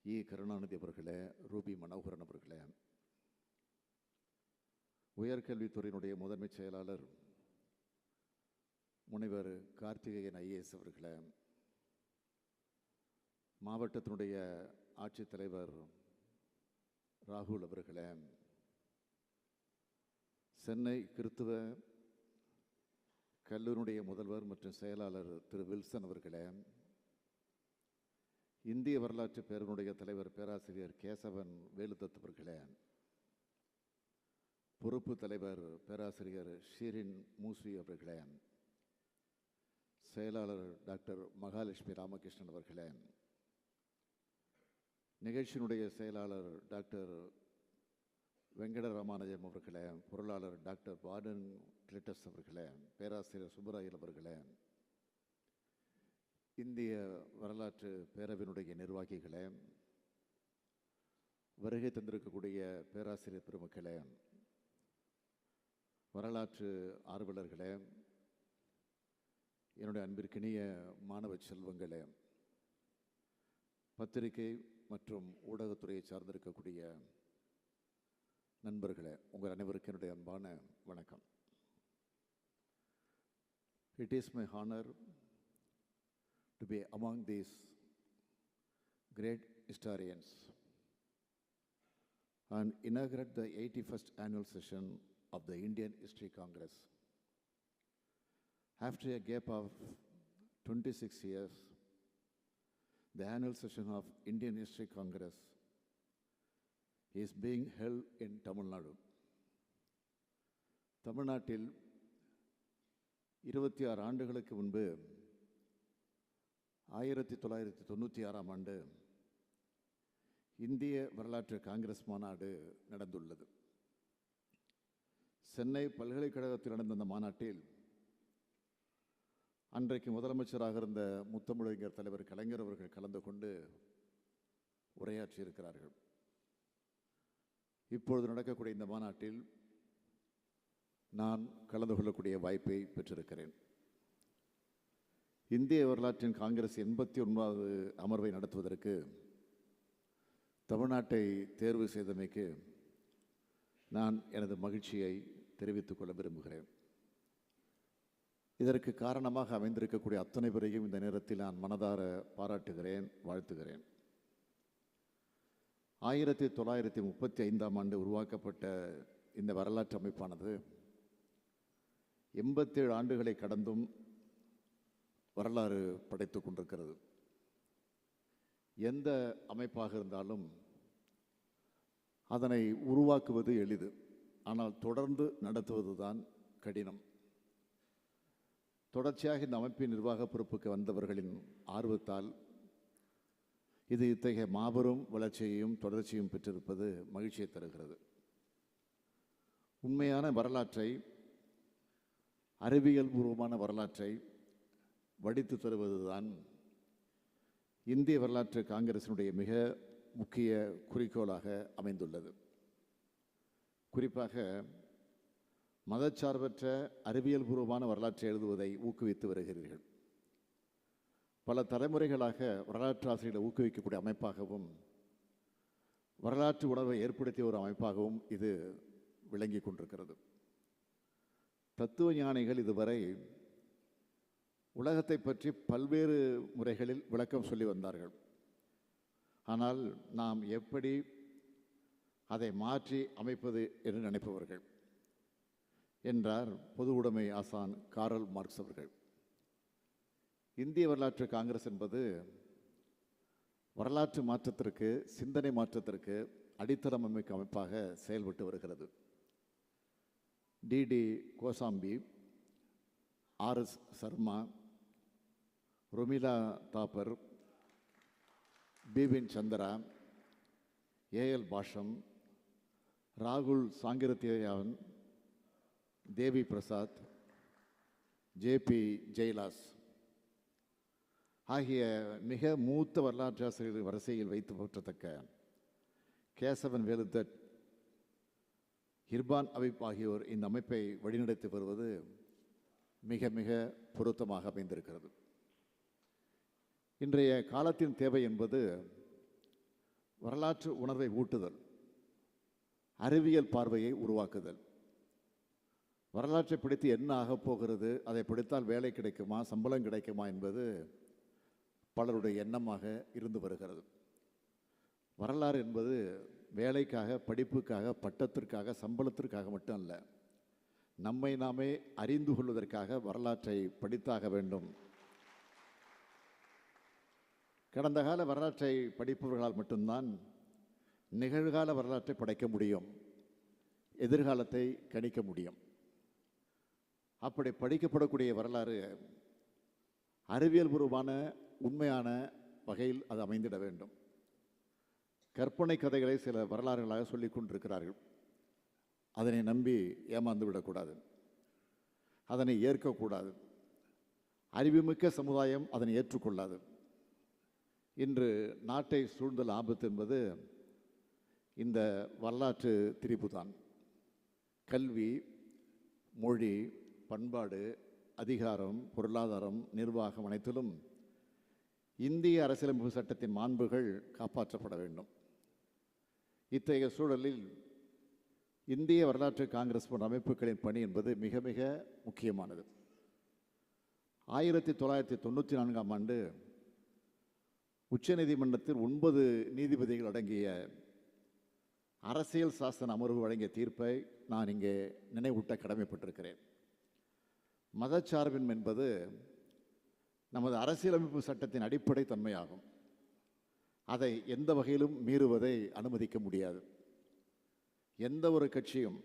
[SPEAKER 4] இ. கருணாநிதி அவர்களே, ரூபி மனோகரன் அவர்களே, உயர்கல்வித்துறையினுடைய முதன்மை செயலாளர் முனைவர் கார்த்திகேயன் ஐஏஎஸ் அவர்களே, மாவட்டத்தினுடைய ஆட்சித்தலைவர் ராகுல் அவர்களே, சென்னை கிறித்துவ கல்லூரியுடைய முதல்வர் மற்றும் செயலாளர் திரு வில்சன் அவர்களே,
[SPEAKER 12] இந்திய வரலாற்று பேரனுடைய தலைவர் பேராசிரியர் கேசவன் வேலுதத் அவர்களே, பொறுப்பு தலைவர் பேராசிரியர் ஷீரின் மூசி அவர்களே, செயலாளர் டாக்டர் மகாலட்சுமி ராமகிருஷ்ணன் அவர்களே, நிகழ்ச்சியினுடைய செயலாளர் டாக்டர் வெங்கட ராமானுஜம் அவர்களே, பொருளாளர் டாக்டர் வார்டன் கிளிட்டஸ் அவர்களே, பேராசிரியர் சுப்பராயல் அவர்களே, இந்திய வரலாற்று பேரவையினுடைய நிர்வாகிகளே, வருகை தந்திருக்கக்கூடிய பேராசிரியர் பெருமக்களே, வரலாற்று ஆர்வலர்களே, என்னுடைய அன்பிற்கினிய மாணவ செல்வங்களே, பத்திரிகை மற்றும் ஊடகத்துறையை சார்ந்திருக்கக்கூடிய நண்பர்களே, உங்கள் அனைவருக்கும் என்னுடைய அன்பான வணக்கம். It is my honor to be among these great historians and inaugurate the 81st annual session of the Indian History Congress. After a gap of 26 years, the annual session of Indian History Congress is being held in Tamil Nadu. தமிழ்நாட்டில் 26 ஆண்டுகளுக்கு முன்பு 1996ஆம் ஆண்டு இந்திய வரலாற்று காங்கிரஸ் மாநாடு நடந்துள்ளது. சென்னை பல்கலைக்கழகத்தில் நடந்த அந்த மாநாட்டில் அன்றைக்கு முதலமைச்சராக இருந்த முத்தமிழறிஞர் தலைவர் கலைஞர் அவர்கள் கலந்து கொண்டு உரையாற்றியிருக்கிறார்கள். இப்பொழுது நடக்கக்கூடிய இந்த மாநாட்டில் நான் கலந்து கொள்ளக்கூடிய வாய்ப்பை பெற்றிருக்கிறேன். இந்திய வரலாற்றின் காங்கிரஸ் 89வது அமர்வை நடத்துவதற்கு தமிழ்நாட்டை தேர்வு செய்தமைக்கு நான் எனது மகிழ்ச்சியை தெரிவித்துக் கொள்ள விரும்புகிறேன். இதற்கு காரணமாக அமைந்திருக்கக்கூடிய அத்தனை பேரையும் இந்த நேரத்தில் நான் மனதார பாராட்டுகிறேன், வாழ்த்துகிறேன். 1935ஆம் ஆண்டு உருவாக்கப்பட்ட இந்த வரலாற்று அமைப்பானது 87 ஆண்டுகளை கடந்தும் வரலாறு படைத்துக் கொண்டிருக்கிறது. எந்த அமைப்பாக இருந்தாலும் அதனை உருவாக்குவது எளிது, ஆனால் தொடர்ந்து நடத்துவதுதான் கடினம். தொடர்ச்சியாக இந்த அமைப்பின் நிர்வாக பொறுப்புக்கு வந்தவர்களின் ஆர்வத்தால் இது இத்தகைய மாபெரும் வளர்ச்சியையும் தொடர்ச்சியும் பெற்றிருப்பது மகிழ்ச்சியை தருகிறது. உண்மையான வரலாற்றை, அறிவியல் பூர்வமான வரலாற்றை வடித்து தருவதுதான் இந்திய வரலாற்று காங்கிரசினுடைய மிக முக்கிய குறிக்கோளாக அமைந்துள்ளது. குறிப்பாக மதச்சார்பற்ற அறிவியல் பூர்வமான வரலாற்றை எழுதுவதை ஊக்குவித்து வருகிறீர்கள். பல தலைமுறைகளாக வரலாற்று ஆசிரியர்களை ஊக்குவிக்கக்கூடிய அமைப்பாகவும் வரலாற்று உணர்வை ஏற்படுத்திய ஒரு அமைப்பாகவும் இது விளங்கி கொண்டிருக்கிறது. தத்துவ ஞானிகள் இதுவரை உலகத்தை பற்றி பல்வேறு முறைகளில் விளக்கம் சொல்லி வந்தார்கள். ஆனால் நாம் எப்படி அதை மாற்றி அமைப்பது என்று நினைப்பவர்கள் என்றார் பொது உடைமை ஆசான் காரல் மார்க்ஸ் அவர்கள். இந்திய வரலாற்று காங்கிரஸ் என்பது வரலாற்று மாற்றத்திற்கு, சிந்தனை மாற்றத்திற்கு அடித்தளம் அமைக்கும் அமைப்பாக செயல்பட்டு வருகிறது. D Kosambi, RS Sharma, Romila Thapar, Bipin Chandra, AL Basham, ராகுல் சாங்கிரத்தியான், தேவி பிரசாத், JP ஜெயலாஸ் ஆகிய மிக மூத்த வரலாற்று ஆசிரியர்கள் வரிசையில் வைத்து போற்றத்தக்க கேசவன் வேலுதட், இர்பான் அபிப் ஆகியோர் இந்த அமைப்பை வழிநடத்தி வருவது மிக மிக பொருத்தமாக அமைந்திருக்கிறது. இன்றைய காலத்தின் தேவை என்பது வரலாற்று உணர்வை ஊட்டுதல், அறிவியல் பார்வையை உருவாக்குதல். வரலாற்றை படித்து என்ன ஆகப் போகிறது, அதை படித்தால் வேலை கிடைக்குமா, சம்பளம் கிடைக்குமா என்பது பலருடைய எண்ணமாக இருந்து வருகிறது. வரலாறு என்பது வேலைக்காக, படிப்புக்காக, பட்டத்திற்காக, சம்பளத்திற்காக மட்டும் அல்ல, நம்மை நாமே அறிந்து கொள்வதற்காக வரலாற்றை படித்தாக வேண்டும். கடந்த கால வரலாற்றை படிப்பவர்களால் மட்டும்தான் நிகழ்கால வரலாற்றை படைக்க முடியும், எதிர்காலத்தை கணிக்க முடியும். அப்படி படிக்கப்படக்கூடிய வரலாறு அறிவியல் பூர்வமான உண்மையான வகையில் அது அமைந்திட வேண்டும். கற்பனை கதைகளை சில வரலாறுகளாக சொல்லிக் கொண்டிருக்கிறார்கள். அதனை நம்பி ஏமாந்து விடக்கூடாது, அதனை ஏற்கக்கூடாது. அறிவுமிக்க சமுதாயம் அதனை ஏற்றுக்கொள்ளாது. இன்று நாட்டை சூழ்ந்தல் ஆபத்து என்பது இந்த வரலாற்று திரிபுதான். கல்வி, மொழி, பண்பாடு, அதிகாரம், பொருளாதாரம், நிர்வாகம் அனைத்திலும் இந்திய அரசியலமைப்பு சட்டத்தின் மாண்புகள் காப்பாற்றப்பட வேண்டும். இத்தகைய சூழலில் இந்திய வரலாற்று காங்கிரஸ் போன்ற அமைப்புகளின் பணி என்பது மிக மிக முக்கியமானது. 1994ஆம் ஆண்டு உச்சநீதிமன்றத்தில் 9 நீதிபதிகள் அடங்கிய அரசியல் சாசன அமர்வு வழங்கிய தீர்ப்பை நான் இங்கே நினைவூட்ட கடமைப்பட்டிருக்கிறேன். மதச்சார்பின்மை என்பது நமது அரசியலமைப்பு சட்டத்தின் அடிப்படை தன்மையாகும். அதை எந்த வகையிலும் மீறுவதை அனுமதிக்க முடியாது. எந்த ஒரு கட்சியும்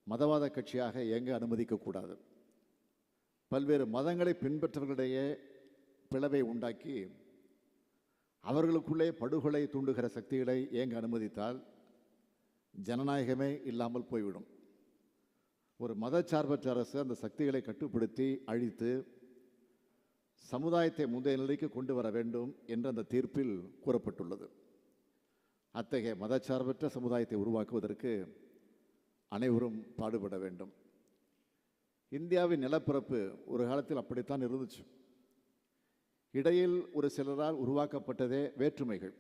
[SPEAKER 12] மதவாத கட்சியாக இயங்க அனுமதிக்கக்கூடாது. பல்வேறு மதங்களை பின்பற்றவர்களிடையே பிளவை உண்டாக்கி அவர்களுக்குள்ளே படுகொலை தூண்டுகிற சக்திகளை இயங்க அனுமதித்தால் ஜனநாயகமே இல்லாமல் போய்விடும். ஒரு மதச்சார்பற்ற அரசு அந்த சக்திகளை கட்டுப்படுத்தி அழித்து சமுதாயத்தை முந்தைய நிலைக்கு கொண்டு வர வேண்டும் என்று அந்த தீர்ப்பில் கூறப்பட்டுள்ளது. அத்தகைய மதச்சார்பற்ற சமுதாயத்தை உருவாக்குவதற்கு அனைவரும் பாடுபட வேண்டும். இந்தியாவின் நிலப்பரப்பு ஒரு காலத்தில் அப்படித்தான் இருந்துச்சு. இடையில் ஒரு சிலரால் உருவாக்கப்பட்டதே வேற்றுமைகள்.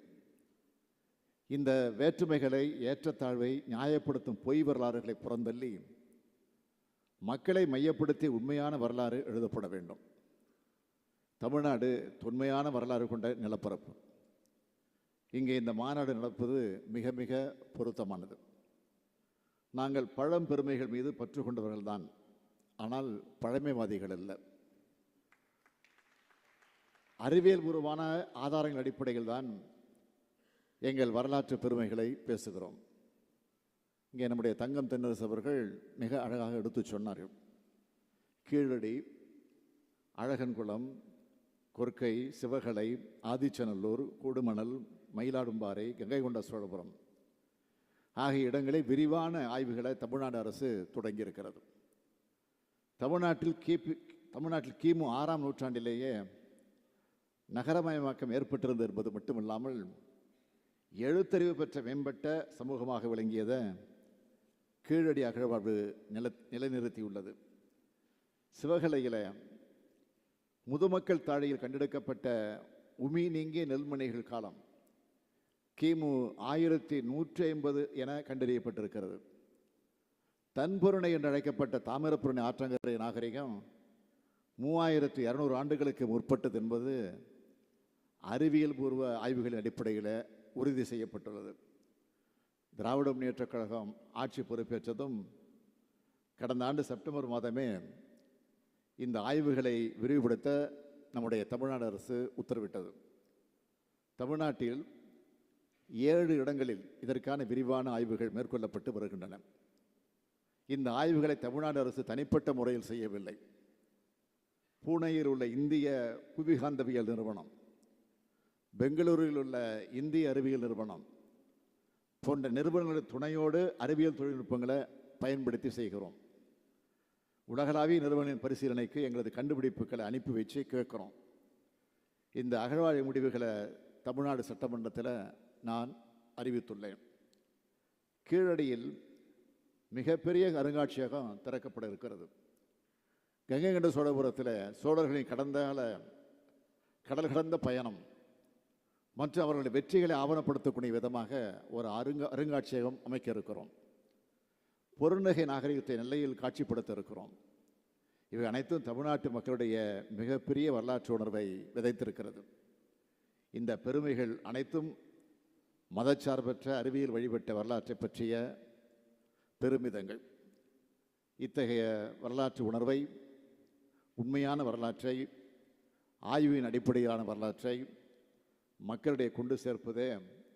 [SPEAKER 12] இந்த வேற்றுமைகளை, ஏற்றத்தாழ்வை நியாயப்படுத்தும் பொய் வரலாறுகளை புறந்தள்ளி மக்களை மையப்படுத்தி உண்மையான வரலாறு எழுதப்பட வேண்டும். தமிழ்நாடு தொன்மையான வரலாறு கொண்ட நிலப்பரப்பு. இங்கே இந்த மாநாடு நடப்பது மிக மிக பொருத்தமானது. நாங்கள் பழம்பெருமைகள் மீது பற்று கொண்டவர்கள்தான், ஆனால் பழமைவாதிகள் அல்ல. அறிவியல் பூர்வமான ஆதாரங்கள் அடிப்படையில் தான் எங்கள் வரலாற்று பெருமைகளை பேசுகிறோம். இங்கே நம்முடைய தங்கம் தென்னரசு அவர்கள் மிக அழகாக எடுத்து சொன்னார்கள். கீழடி, அழகன்குளம், கொர்க்கை, சிவகலை, ஆதிச்சநல்லூர், கூடுமணல், மயிலாடும்பாறை, கங்கை கொண்ட சோழபுரம் ஆகிய இடங்களில் விரிவான ஆய்வுகளை தமிழ்நாடு அரசு தொடங்கியிருக்கிறது. தமிழ்நாட்டில் கிமு 6ஆம் நூற்றாண்டிலேயே நகரமயமாக்கம் ஏற்பட்டிருந்தது என்பது மட்டுமில்லாமல் எழுத்தறிவு பெற்ற மேம்பட்ட சமூகமாக விளங்கியதை கீழடி அகழ்வாழ்வு நிலைநிறுத்தியுள்ளது. சிவகலையில் முதுமக்கள் தாழியில் கண்டெடுக்கப்பட்ட உமி நீங்கிய நெல்மணிகள் காலம் கிமு 1150 என கண்டறியப்பட்டிருக்கிறது. தன்பொருணை என்று அழைக்கப்பட்ட தாமிரபரணி ஆற்றங்கரை நாகரிகம் 3200 ஆண்டுகளுக்கு முற்பட்டது என்பது அறிவியல் பூர்வ ஆய்வுகளின் அடிப்படையில் உறுதி செய்யப்பட்டுள்ளது. திராவிட முன்னேற்றக் கழகம் ஆட்சி பொறுப்பேற்றதும் கடந்த ஆண்டு செப்டம்பர் மாதமே இந்த ஆய்வுகளை விரிவுபடுத்த நம்முடைய தமிழ்நாடு அரசு உத்தரவிட்டது. தமிழ்நாட்டில் 7 இடங்களில் இதற்கான விரிவான ஆய்வுகள் மேற்கொள்ளப்பட்டு வருகின்றன. இந்த ஆய்வுகளை தமிழ்நாடு அரசு தனிப்பட்ட முறையில் செய்யவில்லை. பூனேயில் உள்ள இந்திய புவிகாந்தவியல் நிறுவனம், பெங்களூரில் உள்ள இந்திய அறிவியல் நிறுவனம் போன்ற நிறுவனங்களின் துணையோடு அறிவியல் தொழில்நுட்பங்களை பயன்படுத்தி செய்கிறோம். உலகளாவிய நிறுவனங்களின் பரிசீலனைக்கு எங்களது கண்டுபிடிப்புகளை அனுப்பி வச்சு கேட்குறோம். இந்த அகழ்வாய்வு முடிவுகளை தமிழ்நாடு சட்டமன்றத்தில் நான் அறிவித்துள்ளேன். கீழடியில் மிகப்பெரிய அருங்காட்சியகம் திறக்கப்பட இருக்கிறது. கங்கை கொண்ட சோழபுரத்தில் சோழர்களின் கடல் கடந்த பயணம் மற்றும் அவர்களுடைய வெற்றிகளை ஆவணப்படுத்தக்கூடிய விதமாக ஒரு அருங்காட்சியகம் அமைக்க இருக்கிறோம். பொருநகை நாகரிகத்தை நெல்லையில் காட்சிப்படுத்த இருக்கிறோம். இவை அனைத்தும் தமிழ்நாட்டு மக்களுடைய மிகப்பெரிய வரலாற்று உணர்வை விதைத்திருக்கிறது. இந்த பெருமைகள் அனைத்தும் மதச்சார்பற்ற அறிவியல் வழிபட்ட வரலாற்றை பற்றிய பெருமிதங்கள். இத்தகைய வரலாற்று உணர்வை, உண்மையான வரலாற்றை, ஆய்வின் அடிப்படையிலான வரலாற்றை மக்களிடையே கொண்டு சேர்ப்பதே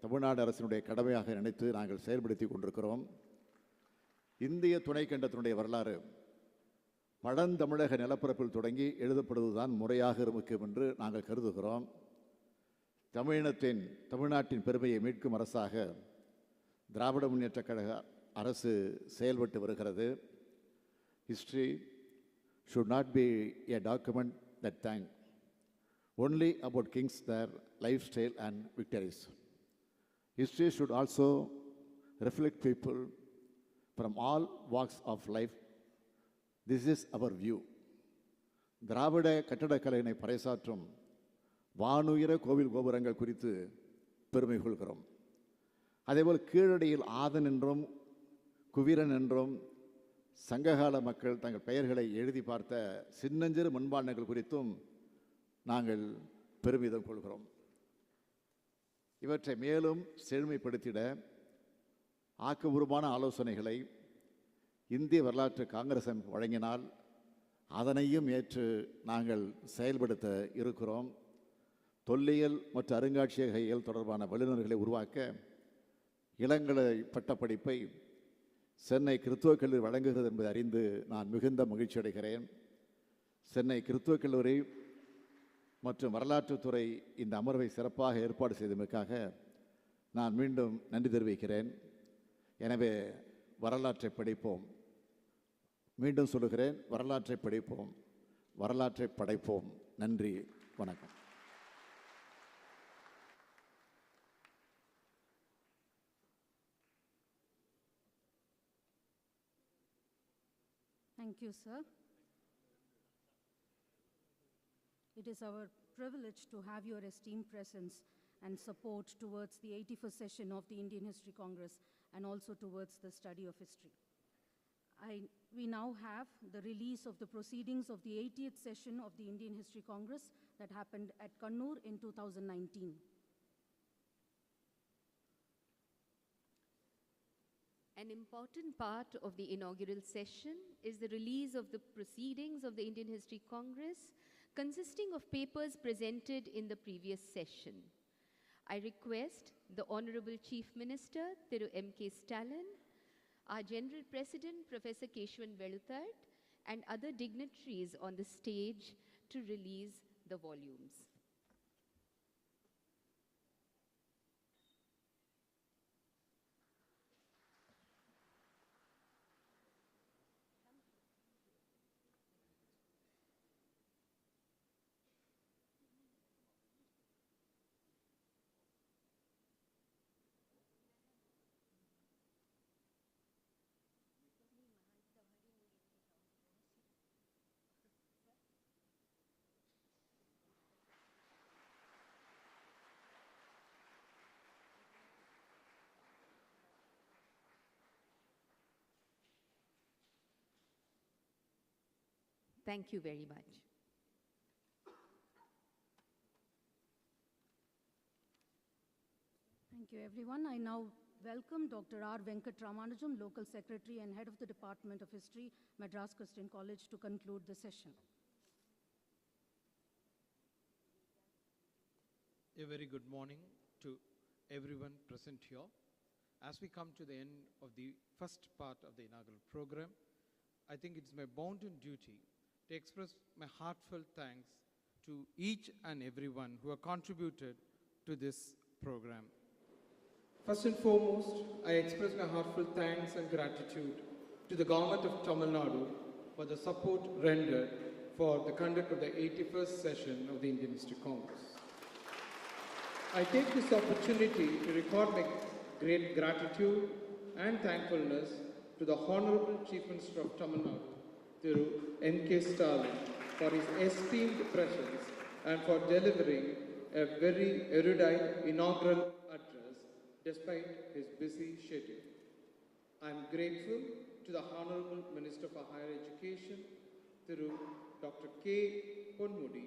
[SPEAKER 12] தமிழ்நாடு அரசினுடைய கடமையாக நினைத்து நாங்கள் செயல்படுத்தி கொண்டிருக்கிறோம். இந்திய துணைக்கண்டத்தினுடைய வரலாறு பழந்தமிழக நிலப்பரப்பில் தொடங்கி எழுதப்படுவதுதான் முறையாக இருக்கும் என்று நாங்கள் கருதுகிறோம். தமிழ்நாட்டின் பெருமையை மீட்கும் அரசாக திராவிட முன்னேற்றக் கழக அரசு செயல்பட்டு வருகிறது. History should not be a document that thank only about kings, their lifestyle and victories. History should also reflect people from all walks of life. This is our view. திராவிட கட்டடக்கலையினை பறைசாற்றும் வானுயர கோவில் கோபுரங்கள் குறித்து பெருமை கொள்கிறோம். அதேபோல் கீழடியில் ஆதன் என்றும் குவீரன் என்றும் சங்ககால மக்கள் தங்கள் பெயர்களை எழுதி பார்த்த சின்னஞ்சிறு மண்பாண்டங்கள் குறித்தும் நாங்கள் பெருமிதம் கொள்கிறோம். இவற்றை மேலும் செழுமைப்படுத்திட ஆக்கபூர்வமான ஆலோசனைகளை இந்திய வரலாற்று காங்கிரஸ் அமைப்பு வழங்கினால் அதனையும் ஏற்று நாங்கள் செயல்படுத்த இருக்கிறோம். தொல்லியல் மற்றும் அருங்காட்சியக தொடர்பான வல்லுநர்களை உருவாக்க இளங்கலை பட்டப்படிப்பை சென்னை கிறித்துவக் கல்லூரி வழங்குகிறது என்பதை அறிந்து நான் மிகுந்த மகிழ்ச்சி அடைகிறேன். சென்னை கிறித்துவக் கல்லூரி மற்றும் வரலாற்றுத்துறை இந்த அமர்வை சிறப்பாக ஏற்பாடு செய்தமைக்காக நான் மீண்டும் நன்றி தெரிவிக்கிறேன். எனவே வரலாற்றை படிப்போம். மீண்டும் சொல்லுகிறேன், வரலாற்றை படிப்போம், வரலாற்றை படைப்போம். நன்றி, வணக்கம்.
[SPEAKER 5] Thank you, sir. It is our privilege to have your esteemed presence and support towards the 81st session of the Indian History Congress and also towards the study of history. We now have the release of the proceedings of the 80th session of the Indian History Congress that happened at Kannur in 2019.
[SPEAKER 7] An important part of the inaugural session is the release of the proceedings of the Indian History Congress, consisting of papers presented in the previous session. I request the Honorable Chief Minister, Thiru M.K. Stalin, our General President, Professor Keshwan Veluthart, and other dignitaries on the stage to release the volumes. Thank you very much.
[SPEAKER 5] Thank you, everyone. I now welcome Dr. R. Venkat Ramanujam, Local Secretary and Head of the Department of History, Madras Christian College, to conclude the session.
[SPEAKER 2] A very good morning to everyone present here. As we come to the end of the first part of the inaugural program, I think it's my bounden duty to express my heartfelt thanks to each and everyone who have contributed to this program. First and foremost, I express my heartfelt thanks and gratitude to the Government of Tamil Nadu for the support rendered for the conduct of the 81st session of the Indian History Congress. I take this opportunity to record my great gratitude and thankfulness to the Honorable Chief Minister of Tamil Nadu, Thiru M.K. Stalin, for his esteemed presence and for delivering a very erudite inaugural address despite his busy schedule. I am grateful to the Honorable Minister for Higher Education, Thiru Dr. K. Ponmudi,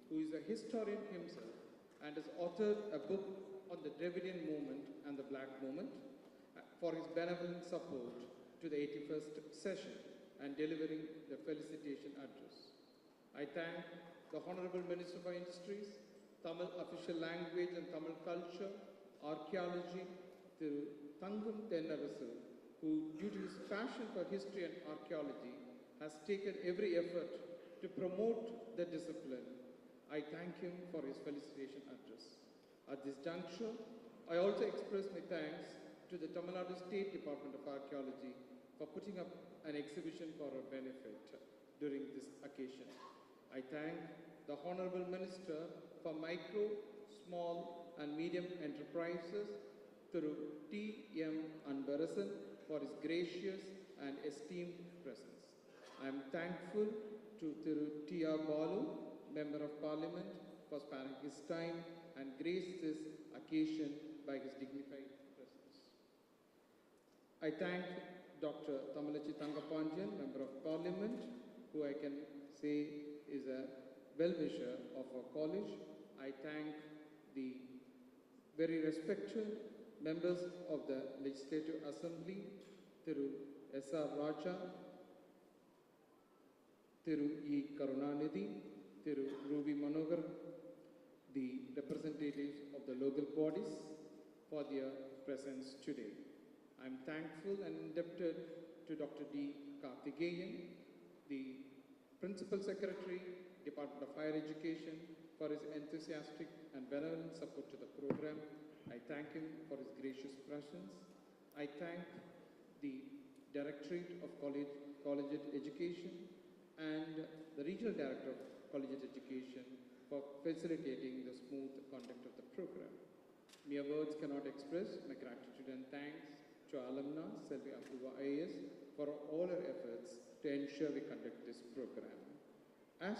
[SPEAKER 2] who is a historian himself and has authored a book on the Dravidian movement and the Black movement, for his benevolent support to the 81st session and delivering the felicitation address. I thank the Honorable Minister for Industries, Tamil official language and Tamil culture, archaeology, Thiru Thangam Tennarasu, who, due to his passion for history and archaeology, has taken every effort to promote the discipline. I thank him for his felicitation address. At this juncture, I also express my thanks to the Tamil Nadu State Department of Archaeology for putting up an exhibition for our benefit during this occasion. I thank the Honorable Minister for Micro, Small and Medium Enterprises, Thiru T.M. Anbarasan, for his gracious and esteemed presence. I am thankful to Thiru T.R. Balu, Member of Parliament, for sparing his time and graced this occasion by his dignified presence. I thank Dr. Tamalachi Thangapandian, Member of Parliament, who I can say is a well-wisher of our college. I thank the very respected members of the Legislative Assembly, Thiru S.R. Raja, Thiru E. Karunanidhi, Thiru Ruby Manogar, the representatives of the local bodies for their presence today. I am thankful and indebted to Dr. D. Karthigeyan, the Principal Secretary, Department of Higher Education, for his enthusiastic and benevolent support to the program. I thank him for his gracious presence. I thank the Directorate of Collegiate Education and the Regional Director of Collegiate Education for facilitating the smooth conduct of the program. Mere words cannot express my gratitude and thanks to our alumna, Selvi Apuva IAS, for all her efforts to ensure we conduct this program. As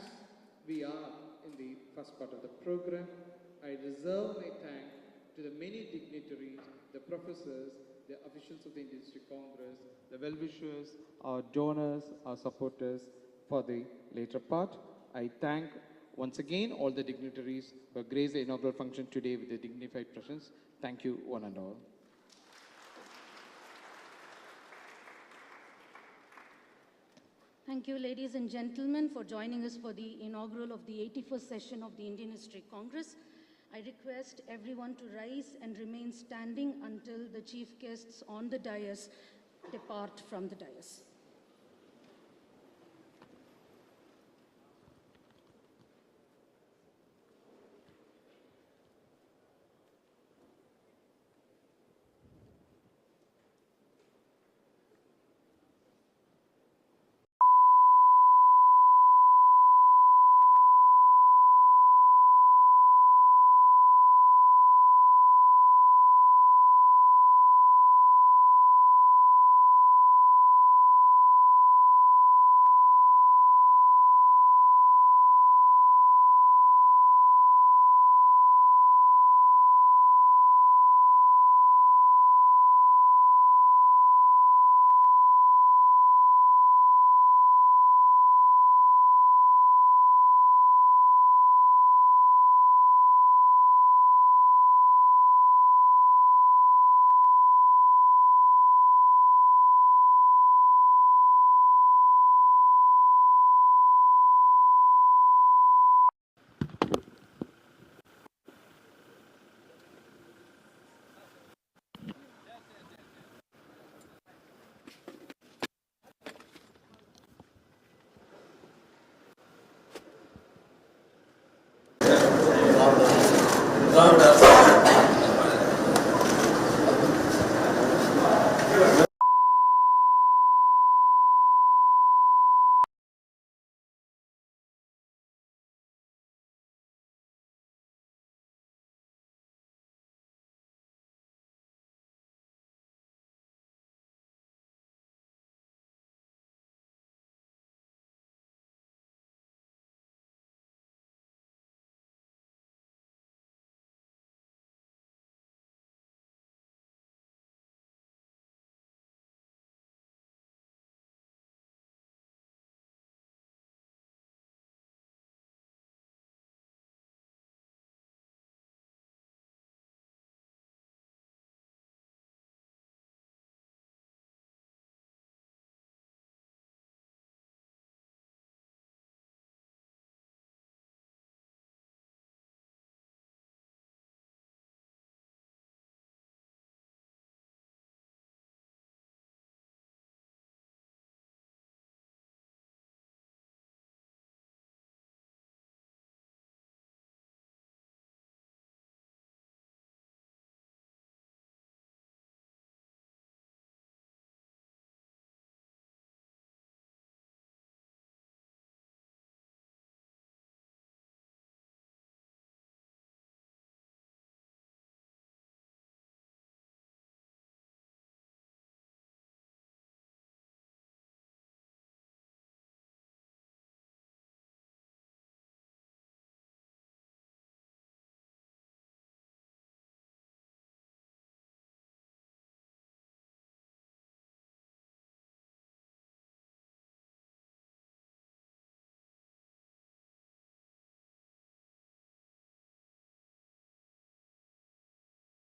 [SPEAKER 2] we are in the first part of the program, I reserve my thanks to the many dignitaries, the professors, the officials of the Indian District Congress, the well-wishers, our donors, our supporters for the later part. I thank once again all the dignitaries who graced the inaugural function today with their dignified presence. Thank you one and all.
[SPEAKER 5] Thank you, ladies and gentlemen, for joining us for the inaugural of the 81st session of the Indian History Congress. I request everyone to rise and remain standing until the chief guests on the dais depart from the dais.